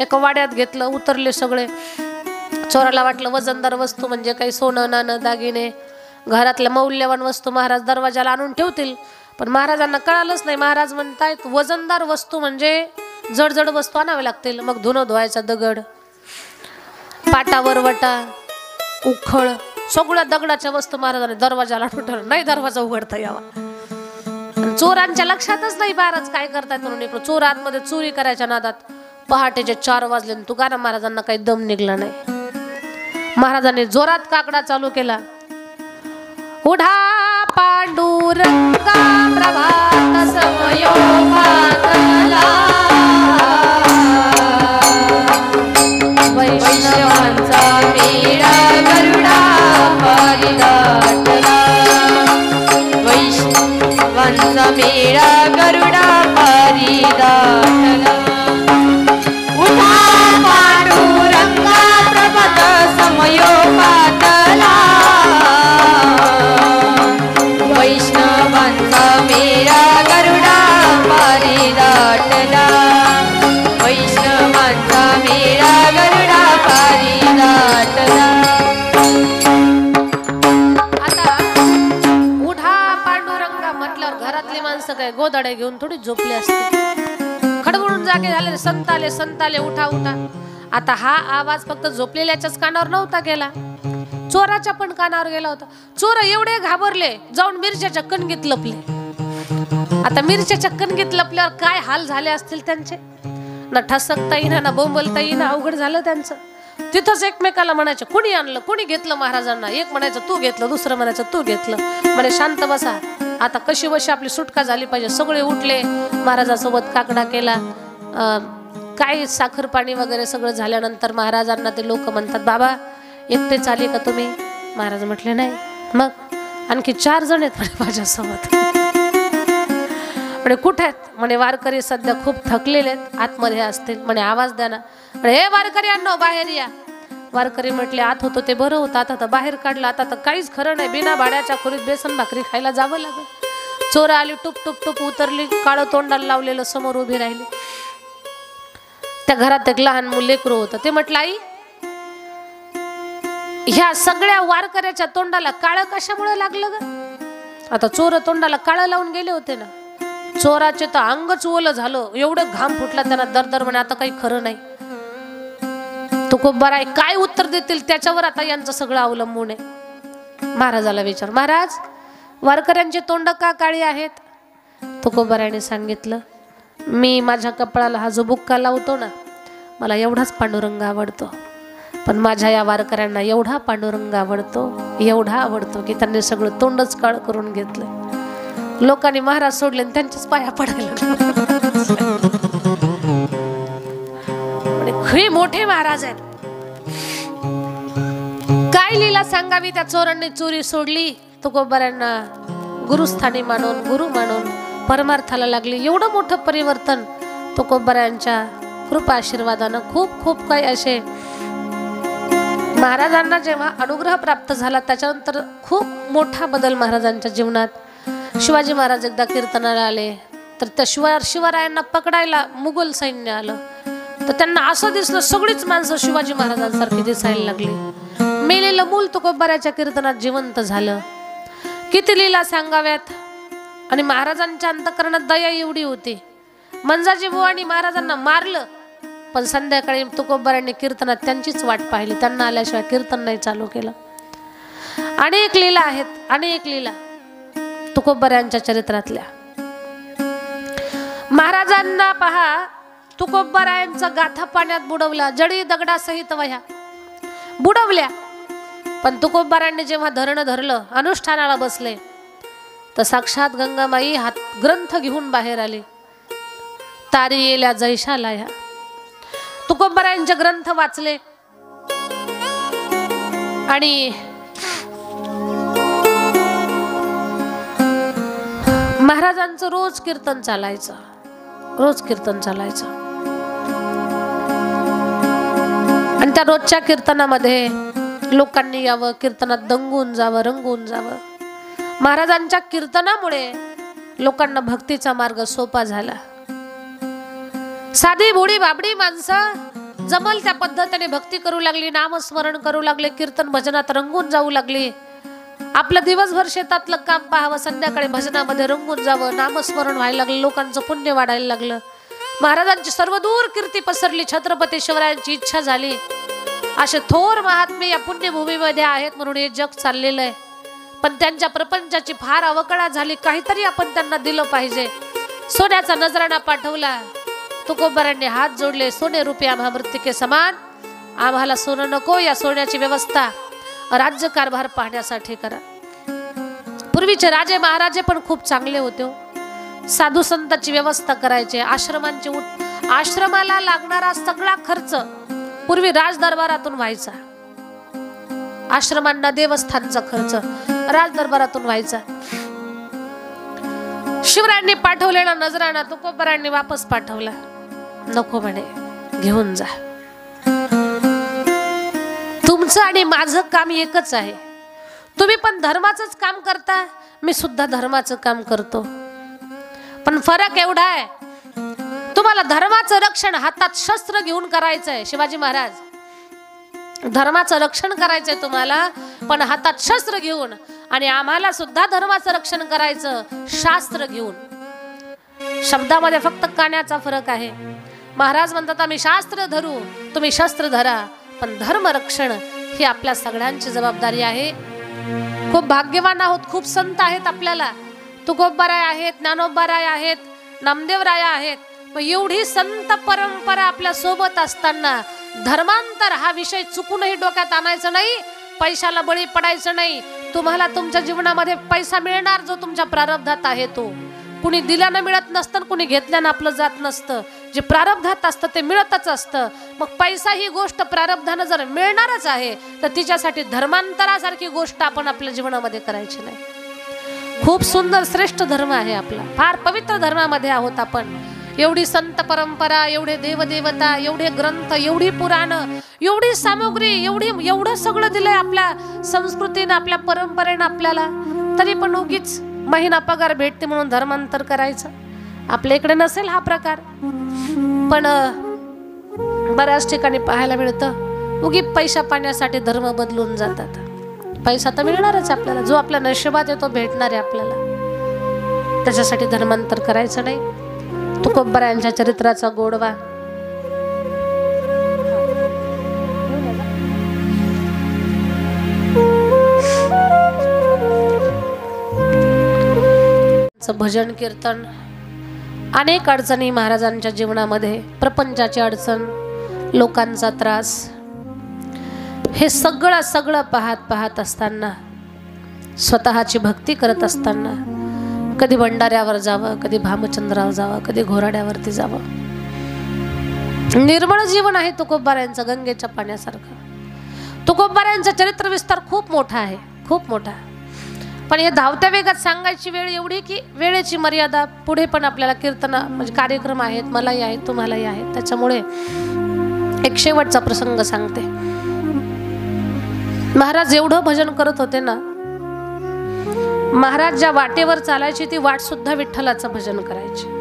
एका वाड्यात घेतलं, उतरले सगळे. चोराला वाटलं वजनदार वस्तू म्हणजे काही सोनं नाणं दागिने घरातल्या मौल्यवान वस्तू महाराज दरवाजाला आणून ठेवतील, पण महाराजांना कळालंच नाही. महाराज म्हणतायत वजनदार वस्तू म्हणजे जडजड वस्तू आणाव्या लागतील. मग धुणं धुवायचा दगड, पाटावर वटा, उखळ, सगळ्या दगडाच्या वस्तू महाराजांनी दरवाजाला ठेवलं. नाही दरवाजा उघडता यावा. चोरांच्या लक्षातच नाही महाराज काय करतायत म्हणून. इकडं चोर आतमध्ये चोरी करायच्या नादात पहाटेचे 4 वाजले. तुकाराम महाराजांना काही दम निघला नाही. महाराजांनी जोरात काकडा चालू केला. उढा पांडुरंगा प्रभात समयो भातला, वैष्णवांचा मेळा गरुडा परिदाटला, वैष्णवांचा मेळा गरुडा परिदाटला. उठा पांडुरंगा प्रभात समयो भातला, वैष्णवांचा मेळा गरुडा परिदाटला, वैष्णवांचा मेळा गरुडा परिदाटला. आता उठा पांडुरंगा म्हटल्यावर घरातली माणसं काय गोधड्या घेऊन थोडी झोपली असते. खडबडून जागे झाले. संताले संताले उठा उठा. आता हा आवाज फक्त झोपलेल्याच्याच कानावर नव्हता गेला, चोराच्या पण कानावर गेला होता. चोर एवढे घाबरले, जाऊन मिरच्याच्या कणगीत लपले. आता मिरच्याच्या कणगीत लपल्यावर काय हाल झाले असतील त्यांचे. ना ठसकता येईना, ना बोंबलता येईना, अवघड झालं त्यांचं. तिथंच एकमेकाला म्हणायचं कोणी आणलं, कोणी घेतलं महाराजांना. एक म्हणायचं तू घेतलं, दुसरं म्हणायचं तू घेतलं. म्हणे शांत बसा, आता कशी बशी आपली सुटका झाली पाहिजे. सगळे उठले, महाराजासोबत काकडा केला. काय साखर पाणी वगैरे सगळं झाल्यानंतर महाराजांना ते लोक म्हणतात, बाबा एकटेच आले का तुम्ही? महाराज म्हटले नाही. मग आणखी 4 जण आहेत म्हणे माझ्यासोबत. म्हणे कुठे आहेत? म्हणे वारकरी सध्या खूप थकलेले आहेत, आतमध्ये असतील. म्हणे आवाज द्या ना. म्हणे हे वारकरी आणो बाहेर या. वारकरी म्हटले आत होतो ते बरं होतं, आता तर बाहेर काढलं, आता तर काहीच खरं नाही. बिना भाड्याच्या खोलीत बेसन भाकरी खायला जावं लागेल. चोर आली, टुप टुप टुप उतरली, काळं तोंडाला लावलेलं समोर उभी राहिली. त्या घरात एक लहान मूल लेकरू होतं. ते म्हटलं आई, ह्या सगळ्या वारकऱ्याच्या तोंडाला काळं कशामुळे लागलं ग? आता चोर तोंडाला काळं लावून गेले होते ना. चोराचे तर अंगच ओलं झालं, एवढं घाम फुटला त्यांना. दरदर म्हणे आता काही खरं नाही. तो खूप बरा आहे, काय उत्तर देतील त्याच्यावर आता यांचं सगळं अवलंबून आहे. महाराजाला विचार, महाराज वारकऱ्यांची तोंड का काळी आहेत? तो कोबराने सांगितलं, मी माझ्या कपाळाला हा जो बुक्का लावतो ना, मला एवढाच पांडुरंग आवडतो. पण माझ्या या वारकऱ्यांना एवढा पांडुरंग आवडतो, एवढा आवडतो की त्यांनी सगळं तोंडच काळ करून घेतलं. लोकांनी महाराज सोडले आणि त्यांच्याच पाया पडायला. हे मोठे महाराज आहेत. काय लीला सांगावी. त्या चोरांनी चोरी सोडली, तुकोबारांना गुरुस्थानी मानून, गुरु मानून परमार्थाला लागली. एवढं मोठं परिवर्तन तुकोबारांच्या कृपा आशीर्वादानं. खूप खूप काही असे महाराजांना जेव्हा अनुग्रह प्राप्त झाला त्याच्यानंतर खूप मोठा बदल महाराजांच्या जीवनात. शिवाजी महाराज एकदा कीर्तनाला आले तर त्या शिवरायांना पकडायला मुघल सैन्य आलं. तर त्यांना असं दिसलं सगळीच माणसं शिवाजी महाराजांसारखी दिसायला लागली. मेलेलं मूल तुकोबाराच्या कीर्तनात जिवंत झालं. किती लीला सांगाव्यात. आणि महाराजांच्या अंतःकरणात दया एवढी होती. मंजाजी बुवांनी महाराजांना मारलं, पण संध्याकाळी तुकोबारांनी कीर्तनात त्यांचीच वाट पाहिली. त्यांना आल्याशिवाय कीर्तन नाही चालू केलं. अनेक लीला आहेत, अनेक लीला तुकोबारांच्या चरित्रातल्या. महाराजांना पहा, तुकोबारायांचा गाथा पाण्यात बुडवला, जडी दगडासहित वह्या बुडवल्या. पण तुकोबारांनी जेव्हा धरणं धरलं, अनुष्ठानाला बसले, तर साक्षात गंगामाई हात ग्रंथ घेऊन बाहेर आली. तारी येल्या जैशाला. ह्या तुकोबारायांचे ग्रंथ वाचले आणि महाराजांचं रोज कीर्तन चालायचं, रोज कीर्तन चालायचं. आणि त्या रोजच्या कीर्तनामध्ये लोकांनी यावं, कीर्तनात दंगून जावं, रंगून जावं. महाराजांच्या कीर्तनामुळे लोकांना भक्तीचा मार्ग सोपा झाला. साधी भोळी बाबडी माणसं जमल त्या पद्धतीने भक्ती करू लागली, नामस्मरण करू लागले, कीर्तन भजनात रंगून जाऊ लागली. आपलं दिवसभर शेतातलं काम पाहावं, संध्याकाळी भजनामध्ये रंगून जावं, नामस्मरण व्हायला लागलं, लोकांचं पुण्य वाढायला लागलं. महाराजांची सर्वदूर कीर्ती पसरली, छत्रपती शिवरायांची इच्छा झाली. असे थोर महात्मे या पुण्यभूमीमध्ये आहेत म्हणून हे जग चाललेलं आहे. पण त्यांच्या प्रपंचाची फार अवकळा झाली, काहीतरी आपण त्यांना दिलं पाहिजे. सोन्याचा नजराणा पाठवला. तुकोबारांनी हात जोडले, सोने रुपये आम्हा मृत्तिके समान, आम्हाला सोनं नको, या सोन्याची व्यवस्था राज्यकारभार पाहण्यासाठी करा. पूर्वीचे राजे महाराजे पण खूप चांगले होते. साधू संतांची व्यवस्था करायचे, आश्रमांची आश्रमाला लागणारा सगळा खर्च पूर्वी राजदरबारातून व्हायचा. आश्रमांना देवस्थानचा खर्च राजदरबारातून व्हायचा. शिवरायांनी पाठवलेला नजराणा तुकोबारांनी वापस पाठवला. नको म्हणे, घेऊन जा. तुमचं आणि माझं काम एकच आहे. तुम्ही पण धर्माचंच काम करता, मी सुद्धा धर्माचं काम करतो. पण फरक एवढा आहे, तुम्हाला धर्माचं रक्षण हातात शस्त्र घेऊन करायचंय. शिवाजी महाराज धर्माचं रक्षण करायचंय तुम्हाला, पण हातात शस्त्र घेऊन. आणि आम्हाला सुद्धा धर्माचं रक्षण करायचं शास्त्र घेऊन. शब्दामध्ये फक्त काण्याचा फरक आहे. महाराज म्हणतात आम्ही शास्त्र धरू, तुम्ही शस्त्र धरा, पण धर्म रक्षण ही आपल्या सगळ्यांची जबाबदारी आहे. खूप भाग्यवान आहोत, खूप संत आहेत आपल्याला. तुकोबाराय आहेत, ज्ञानोबाराय आहेत, नामदेवराय आहेत. मग एवढी संत परंपरा आपल्या सोबत असताना धर्मांतर हा विषय चुकूनही डोक्यात आणायचं नाही. पैशाला बळी पडायचं नाही. तुम्हाला तुमच्या जीवनामध्ये पैसा मिळणार जो तुमच्या प्रारब्धात आहे तो. कुणी दिल्यानं मिळत नसतं, कुणी घेतल्यानं आपलं जात नसतं. जे प्रारब्धात असतं ते मिळतच असतं. मग पैसा ही गोष्ट प्रारब्धानं जर मिळणारच आहे तर तिच्यासाठी धर्मांतरासारखी गोष्ट आपण आपल्या जीवनामध्ये करायची नाही. खूप सुंदर श्रेष्ठ धर्म आहे आपला, फार पवित्र धर्मामध्ये आहोत आपण. एवढी संत परंपरा, एवढे देवदेवता, एवढे ग्रंथ, एवढी पुराणं, एवढी सामुग्री, एवढं सगळं दिलंय आपल्या संस्कृतीनं, आपल्या परंपरेनं आपल्याला. तरी पण उगीच महिना पगार भेटते म्हणून धर्मांतर करायचं. आपल्या इकडे नसेल हा प्रकार, पण बऱ्याच ठिकाणी पाहायला मिळतं. उगी पैसा पाण्यासाठी धर्म बदलून जातात. पैसा तर मिळणारच आपल्याला, जो आपल्या नशिबात आहे तो भेटणार आहे आपल्याला. त्याच्यासाठी धर्मांतर करायचं नाही. तुकोबारायांच्या चरित्राचा गोडवा. भजन कीर्तन, अनेक अडचणी महाराजांच्या जीवनामध्ये, प्रपंचाची अडचण, लोकांचा त्रास, हे सगळं पाहत असताना, स्वतःची भक्ती करत असताना, कधी भंडाऱ्यावर जावं, कधी भामचंद्रावर जावं, कधी घोराड्यावरती जावं. निर्मळ जीवन आहे तुकोबारायांचं, गंगेच्या पाण्यासारखं. तुकोबारायांचा चरित्र विस्तार खूप मोठा आहे, खूप मोठा. पण हे धावत्या वेगात सांगायची वेळ एवढी की वेळेची मर्यादा. पुढे पण आपल्याला कीर्तन म्हणजे कार्यक्रम आहेत, मलाही आहेत, तुम्हालाही आहेत. त्याच्यामुळे एक शेवटचा प्रसंग सांगते. महाराज एवढं भजन करत होते ना, महाराज ज्या वाटेवर चालायची ती वाट सुद्धा विठ्ठलाचं भजन करायचे.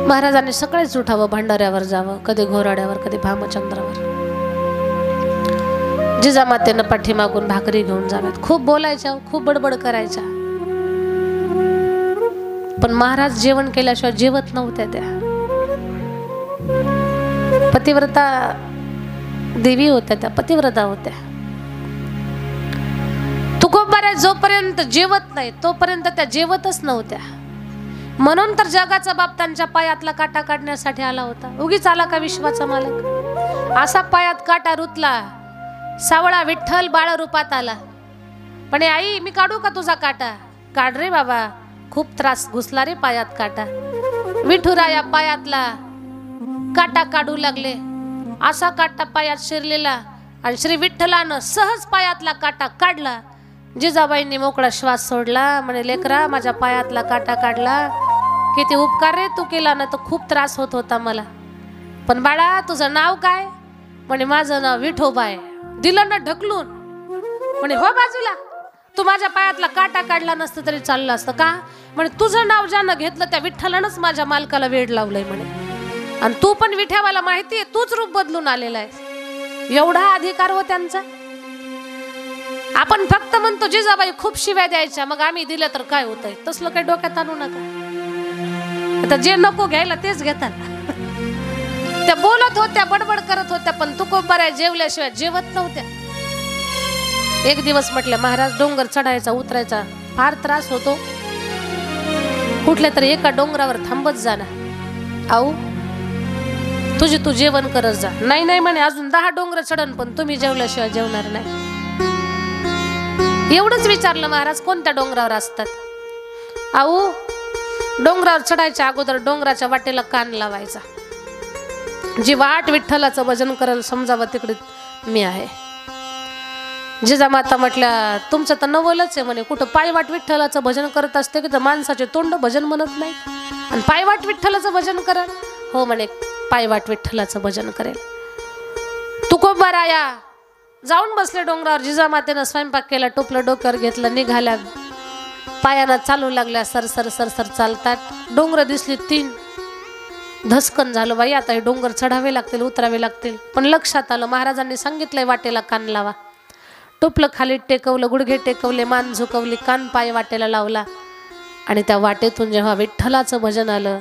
महाराजांनी सकाळीच उठावं, भंडाऱ्यावर जावं, कधी घोराड्यावर, कधी भामचंद्रावर. जिजामातेनं पाठीमागून भाकरी घेऊन जाव्यात. खूप बोलायच्या, खूप बडबड करायच्या, पण महाराज जेवण केल्याशिवाय जेवत नव्हत्या. त्या पतिव्रता देवी होत्या, त्या पतिव्रता होत्या. तुकोबाराय जोपर्यंत जेवत नाही तोपर्यंत त्या जेवतच नव्हत्या. म्हणून तर जगाचा बाप त्यांच्या पायातला काटा काढण्यासाठी आला होता. उगीच आला का विश्वाचा मालक? असा पायात काटा रुतला, सावळा विठ्ठल बाळ रूपात आला. पण आई मी काढू का तुझा काटा? काढ रे बाबा, खूप त्रास घुसला रे पायात काटा. विठुराया पायातला काटा काढू लागले. असा काटा पायात शिरलेला आणि श्री विठ्ठलानं सहज पायातला काटा काढला. जिजाबाईंनी मोकळा श्वास सोडला. म्हणे लेकरा माझ्या पायातला काटा काढला, किती उपकार रे तू केला ना, तर खूप त्रास होत होता मला. पण बाळा तुझं नाव काय? म्हणे माझं नाव विठोबा आहे. दिलं ना ढकलून. म्हणे हो बाजूला, तू माझ्या पायातला काटा काढला नसतं तरी चाललं असतं का? म्हणे तुझं नाव ज्यानं घेतलं त्या विठ्ठलानंच माझ्या मालकाला वेड लावलंय म्हणे. आणि तू पण विठ्यावाला माहितीये, तूच रूप बदलून आलेला आहे. एवढा अधिकार हो त्यांचा. आपण फक्त म्हणतो जिजाबाई खूप शिव्या द्यायच्या, मग आम्ही दिलं तर काय होतंय. तसलं काही डोक्यात आणू नका. आता जे नको घ्यायला तेच घेतात. त्या बोलत होत्या, बडबड करत होत्या, पण तुकोबाराया जेवल्याशिवाय जेवत नव्हत्या. एक दिवस म्हटलं महाराज डोंगर चढायचा उतरायचा फार त्रास होतो, कुठल्या तरी एका डोंगरावर थांबत जा ना. आऊ तुझी तू जेवण करत जा. नाही नाही म्हणे अजून 10 डोंगर चढन, पण तुम्ही जेवल्याशिवाय जेवणार नाही. एवढंच विचारलं महाराज कोणत्या डोंगरावर असतात? आऊ डोंगरावर चढायच्या अगोदर डोंगराच्या वाटेला कान लावायचा. जी वाट विठ्ठलाचं भजन करायला समजावं तिकडे मी आहे. जिजामाता म्हटल्या तुमचं तर नवलच आहे म्हणे. कुठं पायवाट विठ्ठलाचं भजन करत असते की तर माणसाचे तोंड भजन म्हणत नाही, आणि पायवाट विठ्ठलाचं भजन करेल? हो म्हणे पायवाट विठ्ठलाचं भजन करेल. तुकोबाराया जाऊन बसले डोंगरावर. जिजामातेनं स्वयंपाक केला, टोपलं डोक्यावर घेतलं, निघाल्या. पायानं चालू लागल्या, सर सर सर सर चालतात. डोंगर दिसली 3. धसकन झालं बाई, आता हे डोंगर चढावे लागतील, उतरावे लागतील. पण लक्षात आलं महाराजांनी सांगितलंय वाटेला कान लावा. टोपलं खाली टेकवलं, गुडघे टेकवले, मान झुकवली, कान पाय वाटेला लावला. आणि त्या वाटेतून जेव्हा विठ्ठलाचं भजन आलं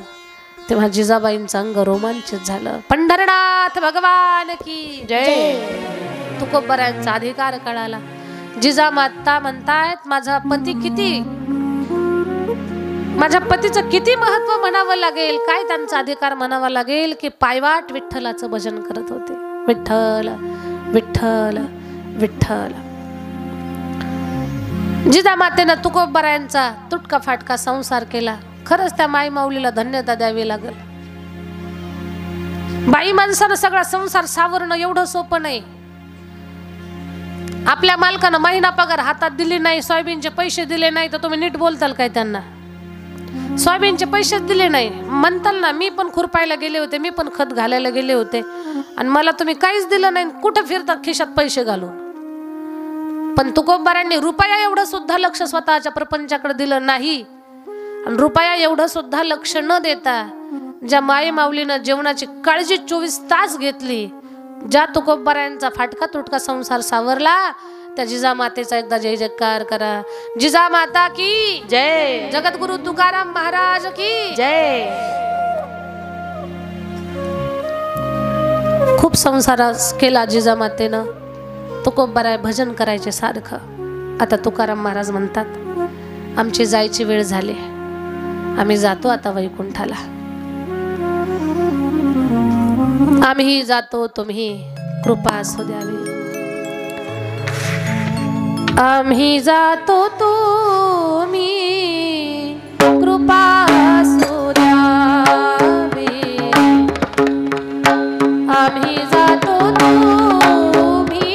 तेव्हा जिजाबाईंचं अंग रोमांचित झालं. पंढरनाथ भगवान की जय. तुकोबारायांचा अधिकार कळाला. जिजामाता म्हणतायत माझा पतीचं किती महत्व म्हणावं लागेल, काय त्यांचा अधिकार म्हणावा लागेल की पायवाट विठ्ठलाचं भजन करत होते. विठ्ठल विठ्ठल विठ्ठल. जिजामातेनं तुकोबारायांचा तुटका फाटका संसार केला. खरंच त्या माई माऊलीला धन्यता द्यावी लागेल. बाई माणसानं सगळा संसार सावरणं एवढं सोपं नाही. आपल्या मालकानं महिना पगार हातात दिली नाही, सोयाबीनचे पैसे दिले नाही, तर तुम्ही नीट बोलताल काय त्यांना? सोयाबीनचे पैसे दिले नाही म्हणताल ना. मी पण खुरपायला गेले होते, मी पण खत घालायला गेले होते, आणि मला तुम्ही काहीच दिलं नाही. कुठं फिरतात खिशात पैसे घालून? पण तुकोबारांनी रुपया एवढं सुद्धा लक्ष स्वतःच्या प्रपंचाकडे दिलं नाही. आणि रुपया एवढं सुद्धा लक्ष न देता ज्या माई माऊलीनं जेवणाची काळजी 24 तास घेतली, ज्या तुकोबारायांचा फाटका तुटका संसार सावरला, त्या जिजामातेचा एकदा जय जयकार करा. जिजामाता की जय. जगद्गुरु तुकाराम महाराज की जय. खूप संसार केला जिजामातेनं. तुकोबाराय भजन करायचे सारखं. आता तुकाराम महाराज म्हणतात आमची जायची वेळ झाली, आम्ही जातो आता वैकुंठाला. आम्ही जातो, तुम्ही कृपा असू द्यावी. आम्ही जातो, तुम्ही कृपा असू द्यावी. आम्ही जातो, तुम्ही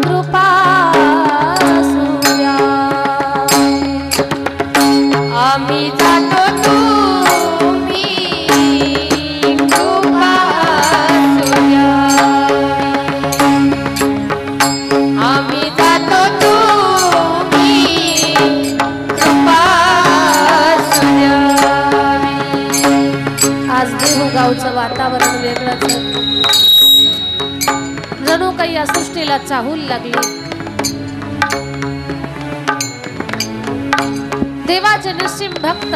कृपा असू द्यावी. आम्ही जातो, तुम्ही कृपा असू द्यावी. आम्ही जातो, तुम्ही कृपा असू द्यावी. आज देहूगावचं वातावरण वेगळंच आहे. जणू काही या सृष्टीला चाहूल लागली. देवाचे निश्चिम भक्त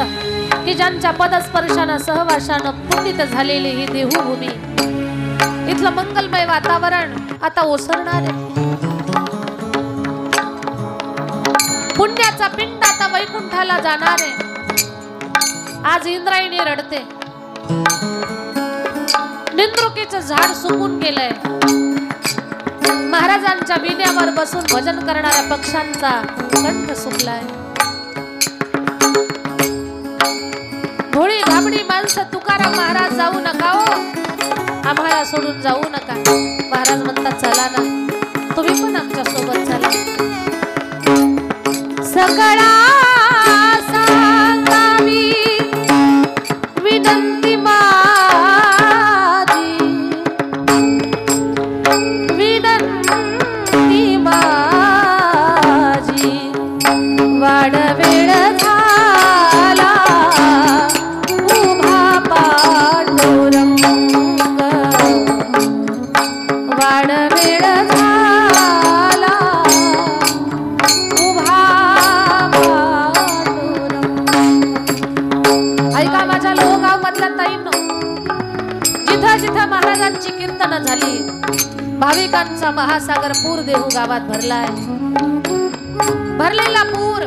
की ज्यांच्या पदस्पर्शानं सहवासानं पुण्यित झालेली ही देहूभूमी, इथलं मंगलमय वातावरण आता ओसरणार आहे. पुण्याचा पिंड आता वैकुंठाला जाणार आहे. आज इंद्रायणी रडते. निंद्रुकीचं झाड सुकून गेलंय. महाराजांच्या विण्यावर बसून भजन करणाऱ्या पक्षांचा कंठ सुकलाय. भोळी धाबडी माणसं तुकाराम महाराज जाऊ नका हो, आम्हाला सोडून जाऊ नका. महाराज म्हणतात चला ना, तुम्ही पण आमच्या सोबत चला. सगळा सांगावी विनंती माझी, विनंती माझी, वाड वेळ झाला उभा पांडुरंग, वाड वेळ झाला उभा पांडुरंग. ऐका माझ्या लोहगाव मधल्या ताईंनो, जिथं जिथं महाराजांची कीर्तन झाली, भाविकांचा महासागर पूर देहू गावात भरलाय. भरलेला पूर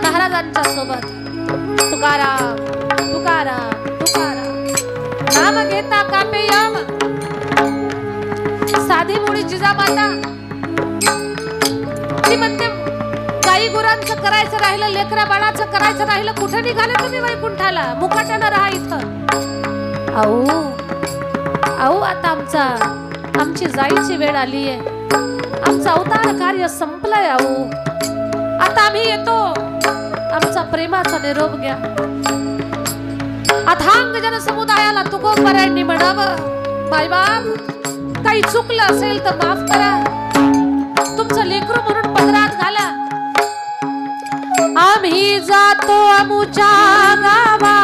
महाराजांच्या सोबत तुकाराम तुकाराम तुकाराम नाम घेता कापे यम. साधी मुळी जिजामाता ती म्हणते गाई गुरांचं करायचं राहिलं, लेकरा बाळाचं करायचं राहिलं, कुठे निघाले तुम्ही वैकुंठाला? मुकाट्यानं राहा इथं. आऊ आऊ आता आमची जायची वेळ आली आहे. आमचं अवतार कार्य संपलंय. आऊ आता आम्ही येतो. आमचा प्रेमाचा निरोप घ्या. अथांग जनसमुदायाला तुकोबरायांनी म्हणावं, मायबाप काही चुकलं असेल तर माफ करा. तुमचं लेकरू म्हणून पदरात घाला. आम्ही जातो आमुच्या गावा,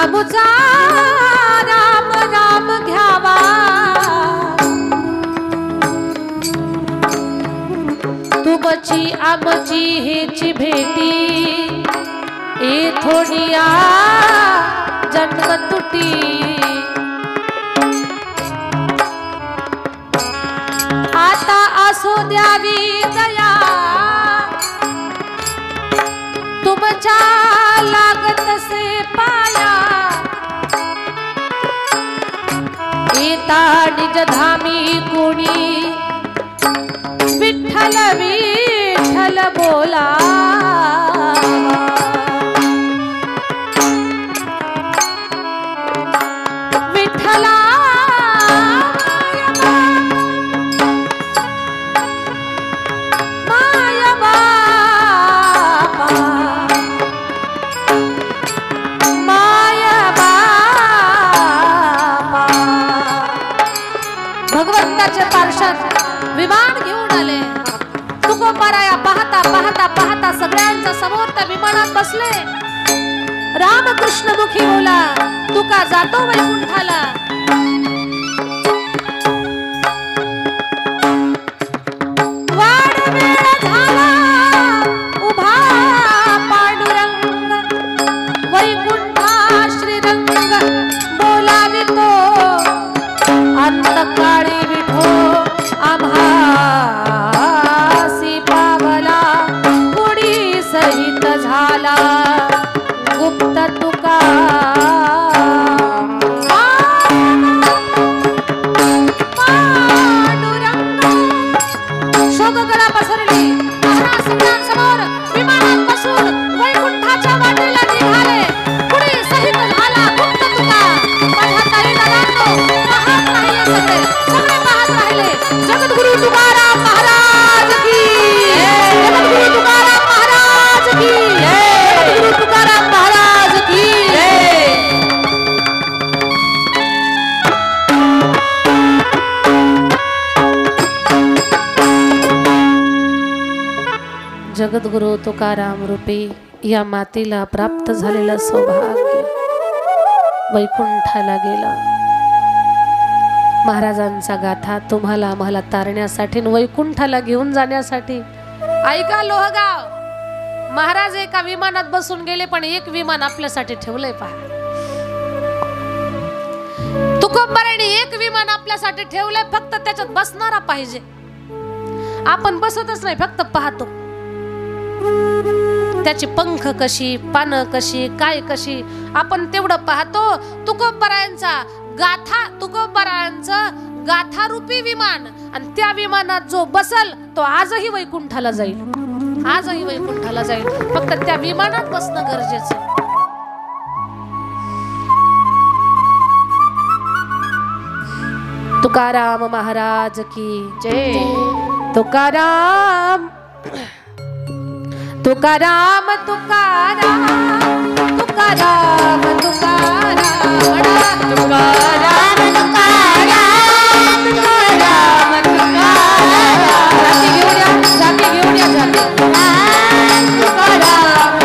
आमुचा राम राम घ्यावा. तुमची आमची हेची भेटी, ए थोडिया जन्म तुटी. आता असो द्यावी दया, तुमच्या लागत से पाया. येता निज धामी कोणी, विठ्ठल विठ्ठल बोला. विठ्ठला माया बापा, माया बापा. भगवंताचे पार्षद विमान घेऊन आले. तुकोबाराया पाहता पाहता पाहता सगळ्यांच्या समोर त्या विमानात बसले. रामकृष्ण मुखी बोला, तुका जातो वैकुंठाला. वाड वेळ झाला उभा पांडुरंग, वैकुंठा श्रीरंग बोलावितो. अंतकाळी विठो आम्हा सहित झाला गुप्त तुका. पांडुरंग शोकगळा पसरली. महाराज सगळ्यांसमोर विमानात बसून वैकुंठाच्या वाटेला निघाले. पुढे सहित झाला गुप्त तुका. माझ्या ताई दादांनो, पाहत राहिले सगळे पाहत राहिले. जगद्गुरु तुकाराम महाराज की, जगद्गुरु तुकाराम महाराज की, जगद्गुरु तुकाराम महाराज की. जगद्गुरु तुकाराम रूपी या मातेला प्राप्त झालेलं सौभाग्य वैकुंठाला गेला. महाराजांचा गाथा तुम्हाला आम्हाला तारण्यासाठी, वैकुंठाला घेऊन जाण्यासाठी. ऐका लोहगाव, महाराज एका विमानात बसून गेले, पण एक विमान आपल्यासाठी ठेवलंय. पहा, तुकोबारायांनी एक विमान आपल्यासाठी ठेवलंय. फक्त त्याच्यात बसणारा पाहिजे. आपण बसतच नाही, फक्त पाहतो. त्याची पंख कशी, पानं कशी, काय कशी, आपण तेवढं पाहतो. तुकोबारायांचा गाथा, तुकोबारायांचं गाथारूपी विमान, आणि त्या विमानात जो बसल तो आजही वैकुंठाला जाईल. आजही वैकुंठाला जाईल. फक्त त्या विमानात बसणं गरजेचं. तुकाराम महाराज की जय। तुकाराम तुकाराम तुकाराम तुकाराम तुकाराम तुकाराम जाते घेऊन या जाते तुकाराम तुकाराम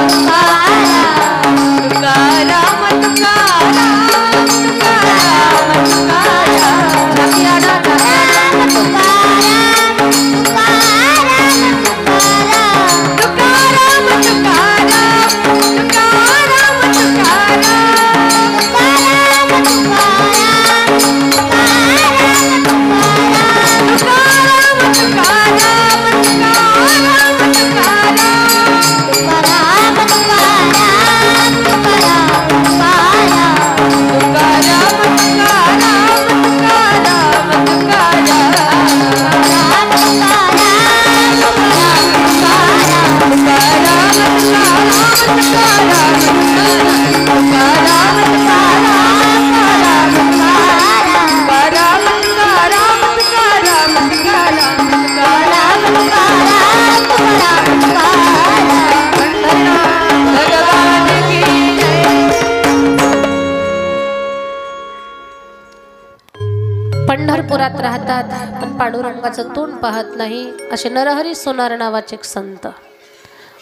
पंढरपुरात राहतात पण पांडुरंगाचं तोंड पाहत नाही असे नरहरी सोनार नावाचे एक संत,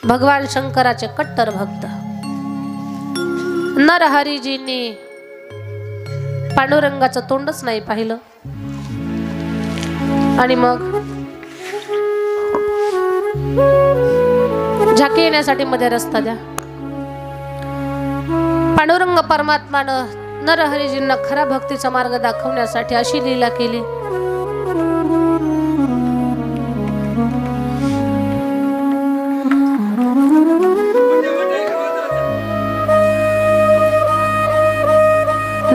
भगवान शंकराचे कट्टर भक्त। नरहरीजींनी पांडुरंगाचं तोंडच नाही पाहिलं आणि मग झाकी येण्यासाठी मध्ये रस्ता द्या। पांडुरंग परमात्मानं नरहरीजींना खरा भक्तीचा मार्ग दाखवण्यासाठी अशी लीला केली।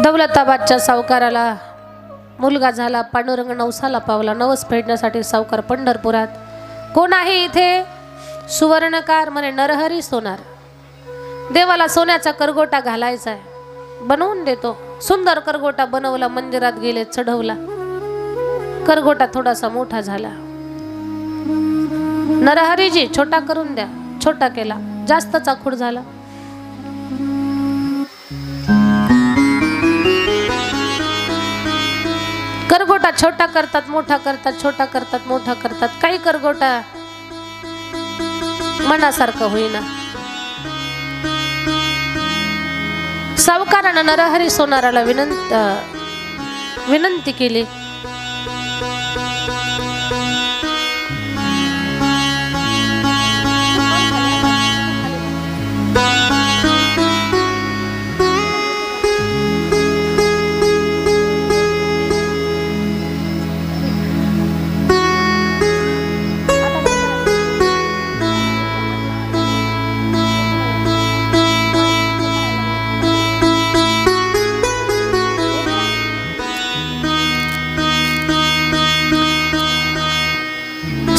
दौलताबादच्या सावकाराला मुलगा झाला, पांडुरंग नवसाला पावला। नवस फेडण्यासाठी सावकार पंढरपुरात। कोण आहे इथे? सुवर्णकार म्हणे नरहरी सोनार। देवाला सोन्याचा करगोटा घालायचा आहे, बनवून देतो। सुंदर करगोटा बनवला, मंदिरात गेले, चढवला। करगोटा थोडासा मोठा झाला। नरहरीजी छोटा करून द्या, छोटा केला, जास्त चाखूड झाला। करगोटा छोटा करतात, मोठा करतात, छोटा करतात, मोठा करतात, काही करगोटा मनासारखं होईना। सावकारानं नरहरी सोनाराला विनंती केली,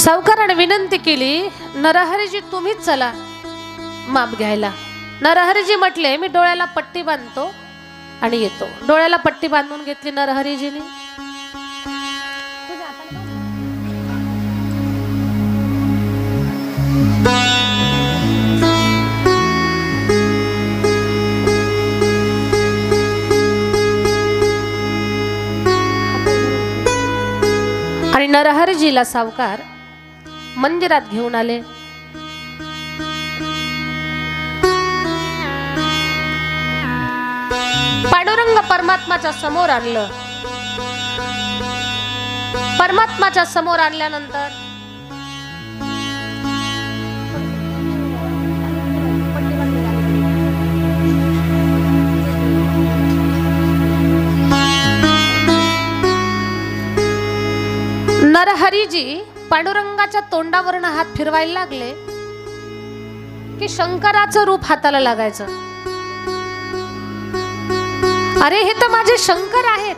सावकाराने विनंती केली, नरहरीजी तुम्हीच चला माप घ्यायला। नरहरीजी म्हटले मी डोळ्याला पट्टी बांधतो आणि येतो। डोळ्याला पट्टी बांधून घेतली नरहरीजीने। आणि नरहरीजीला सावकार मंदिरात घेऊन आले। पांडुरंग परमात्माच्या समोर आणलं। परमात्माच्या समोर आणल्यानंतर नरहरीजी पांडुरंगाच्या तोंडावरनं हात फिरवायला लागले की शंकराचं रूप हाताला लागायचं। अरे हे तर माझे शंकर आहेत।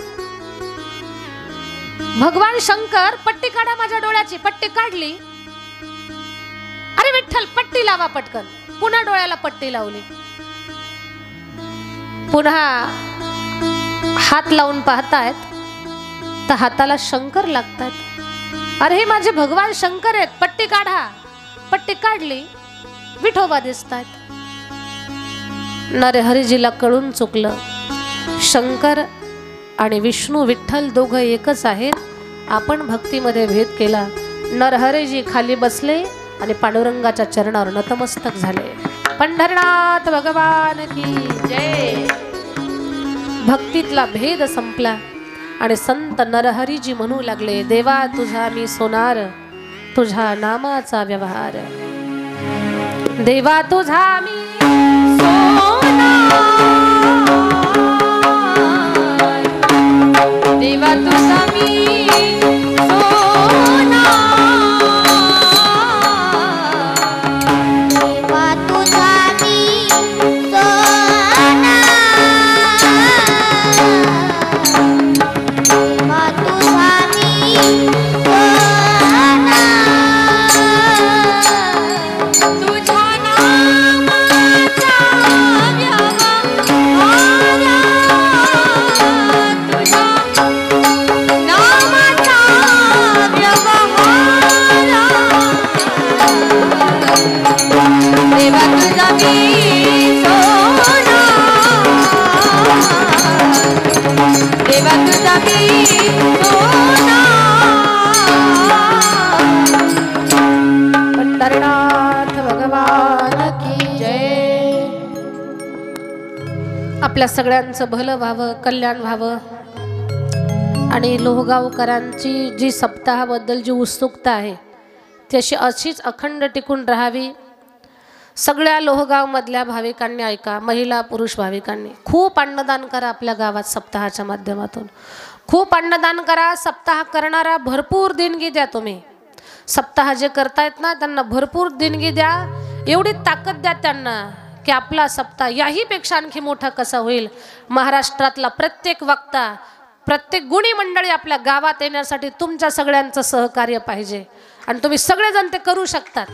भगवान शंकर पट्टी काढा माझ्या डोळ्याची। पट्टी काढली, अरे विठ्ठल पट्टी लावा पटकन। पुन्हा डोळ्याला पट्टी लावली, पुन्हा हात लावून पाहतायत तर हाताला शंकर लागतात. अरे हे माझे भगवान शंकर आहेत, पट्टी काढा. पट्टी काढली, विठोबा दिसतात. नरहरीजीला कळून चुकलं, शंकर आणि विष्णू विठ्ठल दोघं एकच आहेत. आपण भक्तीमध्ये भेद केला. नरहरीजी खाली बसले आणि पांडुरंगाच्या चरणावर नतमस्तक झाले. पंढरनाथ भगवान की जय. भक्तीतला भेद संपला आणि संत नरहरीजी म्हणू लागले, देवा तुझा मी सोनार, तुझ्या नामाचा व्यवहार. देवा तुझा मी सोनार, देवा तुझा मी सोनार, देवा तुझा मी सोनार, देवा तुझा मी सोनार, तुझ्या नामाचा व्यवहार, तुझ्या नामाचा व्यवहार. देवा तुझा मी सोनार, देवा तुझा मी सोनार. पंढरनाथ भगवान की जय. आपल्या सगळ्यांचं भलं व्हावं, कल्याण व्हावं आणि लोहगावकरांची जी सप्ताहाबद्दल जी उत्सुकता आहे ती अशीच अखंड टिकून राहावी. सगळ्या लोहगावमधल्या भाविकांनी ऐका, महिला पुरुष भाविकांनी खूप अन्नदान करा. आपल्या गावात सप्ताहाच्या माध्यमातून खूप अन्नदान करा. सप्ताह करणारा भरपूर देणगी द्या. तुम्ही सप्ताह जे करतायत ना त्यांना भरपूर देणगी द्या. एवढी ताकद द्या त्यांना की आपला सप्ताह याही पेक्षा आणखी मोठा कसा होईल. महाराष्ट्रातला प्रत्येक वक्ता, प्रत्येक गुणी मंडळी आपल्या गावात येण्यासाठी तुमच्या सगळ्यांचं सहकार्य पाहिजे आणि तुम्ही सगळेजण ते करू शकतात.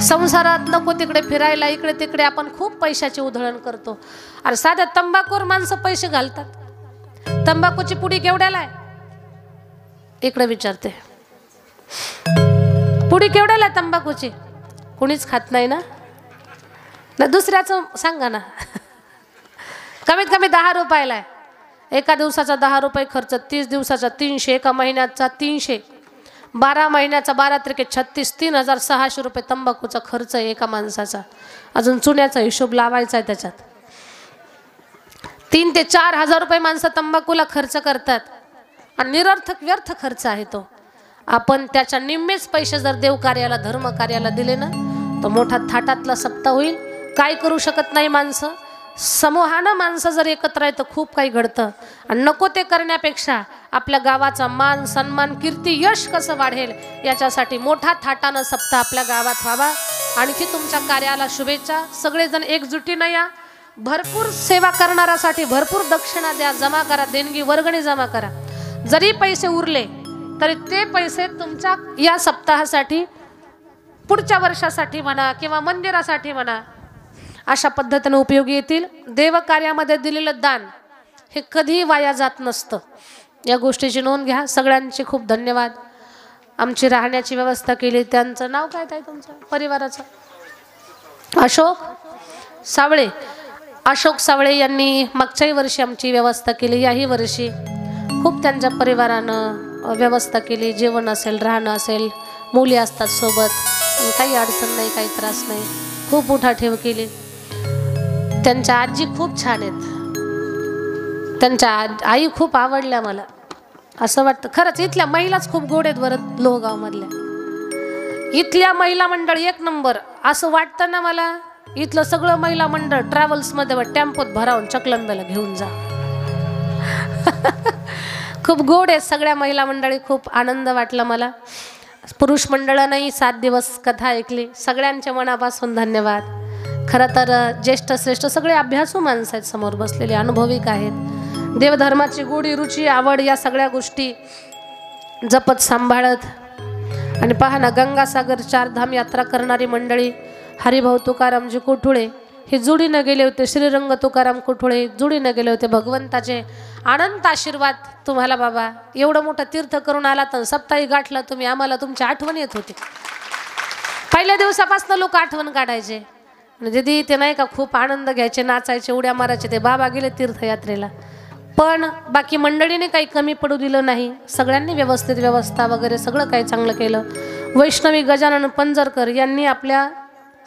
संसारात नको तिकडे फिरायला, इकडे तिकडे आपण खूप पैशाची उधळण करतो. अरे साध्या तंबाखूवर माणसं पैसे घालतात. तंबाखूची पुडी केवढ्याला आहे इकडे विचारते. पुडी केवढ्याला आहे तंबाखूची? कुणीच खात नाही ना. दुसऱ्याचं सांगा ना. कमीत कमी 10 रुपयाला आहे. एका दिवसाचा 10 रुपये खर्च, 30 दिवसाचा 300, एका महिन्याचा 300, 12 महिन्याचा 12 त्रिके 36, 3600 रुपये तंबाखूचा खर्च आहे एका माणसाचा. अजून चुन्याचा हिशोब लावायचा आहे त्याच्यात. 3 ते 4 हजार रुपये माणसं तंबाखूला खर्च करतात आणि निरर्थक व्यर्थ खर्च आहे तो. आपण त्याच्या निम्मेच पैसे जर देव कार्याला, धर्म कार्याला दिले ना तो मोठा थाटातला सप्ताह होईल. काय करू शकत नाही माणसं. समूहानं माणसं जर एकत्र आहे तर खूप काही घडतं. आणि नको ते करण्यापेक्षा आपल्या गावाचा मान, सन्मान, कीर्ती, यश कसं वाढेल याच्यासाठी मोठा थाटानं सप्ताह आपल्या गावात व्हावा. आणखी तुमच्या कार्याला शुभेच्छा. सगळेजण एकजुटीनं या. भरपूर सेवा करणाऱ्यासाठी भरपूर दक्षिणा द्या, जमा करा, देणगी वर्गणी जमा करा. जरी पैसे उरले तरी ते पैसे तुमच्या या सप्ताहासाठी, पुढच्या वर्षासाठी म्हणा किंवा मंदिरासाठी म्हणा, अशा पद्धतीने उपयोगी येतील. देवकार्यामध्ये दिलेलं दान हे कधीही वाया जात नसतं. या गोष्टीची नोंद घ्या. सगळ्यांचे खूप धन्यवाद. आमची राहण्याची व्यवस्था केली. त्यांचं नाव काय आहे तुमचं परिवाराचं? अशोक सावळे. अशोक सावळे यांनी मागच्याही वर्षी आमची व्यवस्था केली. याही वर्षी खूप त्यांच्या परिवारानं व्यवस्था केली. जेवण असेल, राहणं असेल, मुली असतात सोबत, काही अडचण नाही, काही त्रास नाही. खूप उठाठेव केली. त्यांच्या आजी खूप छान आहेत. त्यांच्या आई खूप आवडल्या मला. असं वाटतं खरंच इथल्या महिलाच खूप गोड आहेत बरं. लोहगावमधल्या इथल्या महिला मंडळ एक नंबर. असं वाटतं ना मला, इथलं सगळं महिला मंडळ ट्रॅव्हल्समध्ये टेम्पोत भरावून चकलंब्याला घेऊन जा. खूप गोड आहेत सगळ्या महिला मंडळी. खूप आनंद वाटला मला. पुरुष मंडळानंही 7 दिवस कथा ऐकली. सगळ्यांच्या मनापासून धन्यवाद. खरं तर ज्येष्ठ श्रेष्ठ सगळे अभ्यासू माणसं आहेत समोर बसलेले, अनुभविक आहेत. देवधर्माची गोडी, रुची, आवड या सगळ्या गोष्टी जपत सांभाळत. आणि पहा ना, गंगासागर 4 धाम यात्रा करणारी मंडळी हरिभाऊ तुकारामजी कोठुळे हे जोडीनं गेले होते श्रीरंग तुकाराम कुठोळे, जोडीनं गेले होते भगवंताचे अनंत आशीर्वाद तुम्हाला बाबा. एवढं मोठं तीर्थ करून आला तर सप्ताही गाठला तुम्ही, आम्हाला तुमची आठवण येत होती. पहिल्या दिवसापासून लोक आठवण काढायचे म्हणजे ते नाही का खूप आनंद घ्यायचे, नाचायचे, उड्या मारायचे. ते बाबा गेले तीर्थयात्रेला, पण बाकी मंडळीने काही कमी पडू दिलं नाही. सगळ्यांनी व्यवस्थित व्यवस्था वगैरे सगळं काही चांगलं केलं. वैष्णवी गजानन पंजरकर यांनी आपल्या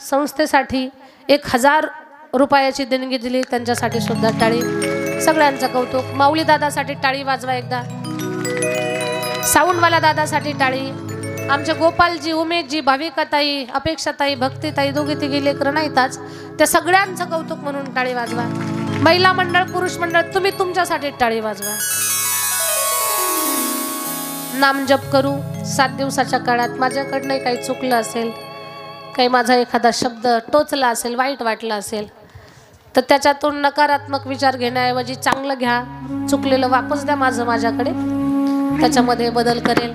संस्थेसाठी 1000 रुपयाची देणगी दिली, त्यांच्यासाठी सुद्धा टाळी. सगळ्यांचं कौतुक. माऊली दादासाठी टाळी वाजवा एकदा. साऊंडवाला दादासाठी टाळी. आमचे गोपालजी, उमेशजी, भाविकाताई, अपेक्षाताई, भक्तीताई, दोघी तिघी लेकरं नाहीताच, त्या सगळ्यांचं कौतुक म्हणून टाळी वाजवा. महिला मंडळ, पुरुष मंडळ, तुम्ही तुमच्यासाठी टाळी वाजवा. नाम जप करू 7 दिवसाच्या काळात. माझ्याकडनं काही चुकलं असेल, काही माझा एखादा शब्द टोचला असेल, वाईट वाटलं असेल, तर त्याच्यातून नकारात्मक विचार घेण्याऐवजी चांगलं घ्या. चुकलेलं वापस द्या माझ्याकडे, त्याच्यामध्ये बदल करेल.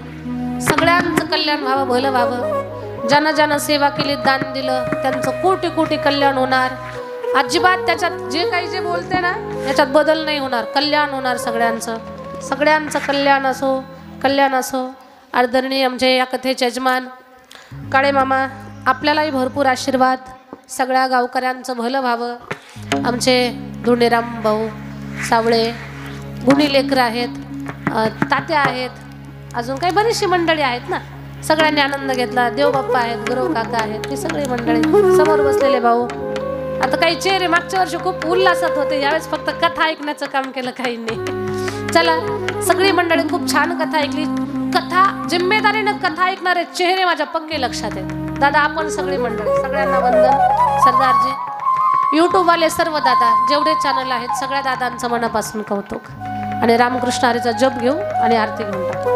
सगळ्यांचं कल्याण व्हावं, भलं व्हावं. ज्यानं ज्यानं सेवा केली, दान दिलं, त्यांचं कोटी कोटी कल्याण होणार. अजिबात त्याच्यात जे बोलते ना याच्यात बदल नाही होणार, कल्याण होणार सगळ्यांचं. सगळ्यांचं कल्याण असो, कल्याण असो. आदरणीय आमचे या कथेचे यजमान काळे मामा, आपल्यालाही भरपूर आशीर्वाद. सगळ्या गावकऱ्यांचं भलं व्हावं. आमचे धोंडीराम भाऊ सावळे, गुणी लेकरं आहेत, तात्या आहेत, अजून काही बरीचशी मंडळी आहेत ना. सगळ्यांनी आनंद घेतला. देवबाप्पा आहेत, गुरव काका आहेत, ही सगळी मंडळी. समोर बसलेले भाऊ. आता काही चेहरे मागच्या वर्षी खूप उल्हासात होते, यावेळेस फक्त कथा ऐकण्याचं काम केलं काही नाही. चला, सगळी मंडळी खूप छान कथा ऐकली. कथा जिम्मेदारीनं कथा ऐकणारे चेहरे माझ्या पक्के लक्षात आहेत. दादा, आपण सगळी मंडळी, सगळ्यांना वंदन. सरदारजी, यूट्यूबवाले सर्व दादा, जेवढे चॅनल आहेत, सगळ्या दादांचं मनापासून कौतुक. आणि रामकृष्ण हरीचा जप घेऊ आणि आरती घेऊन टाकू.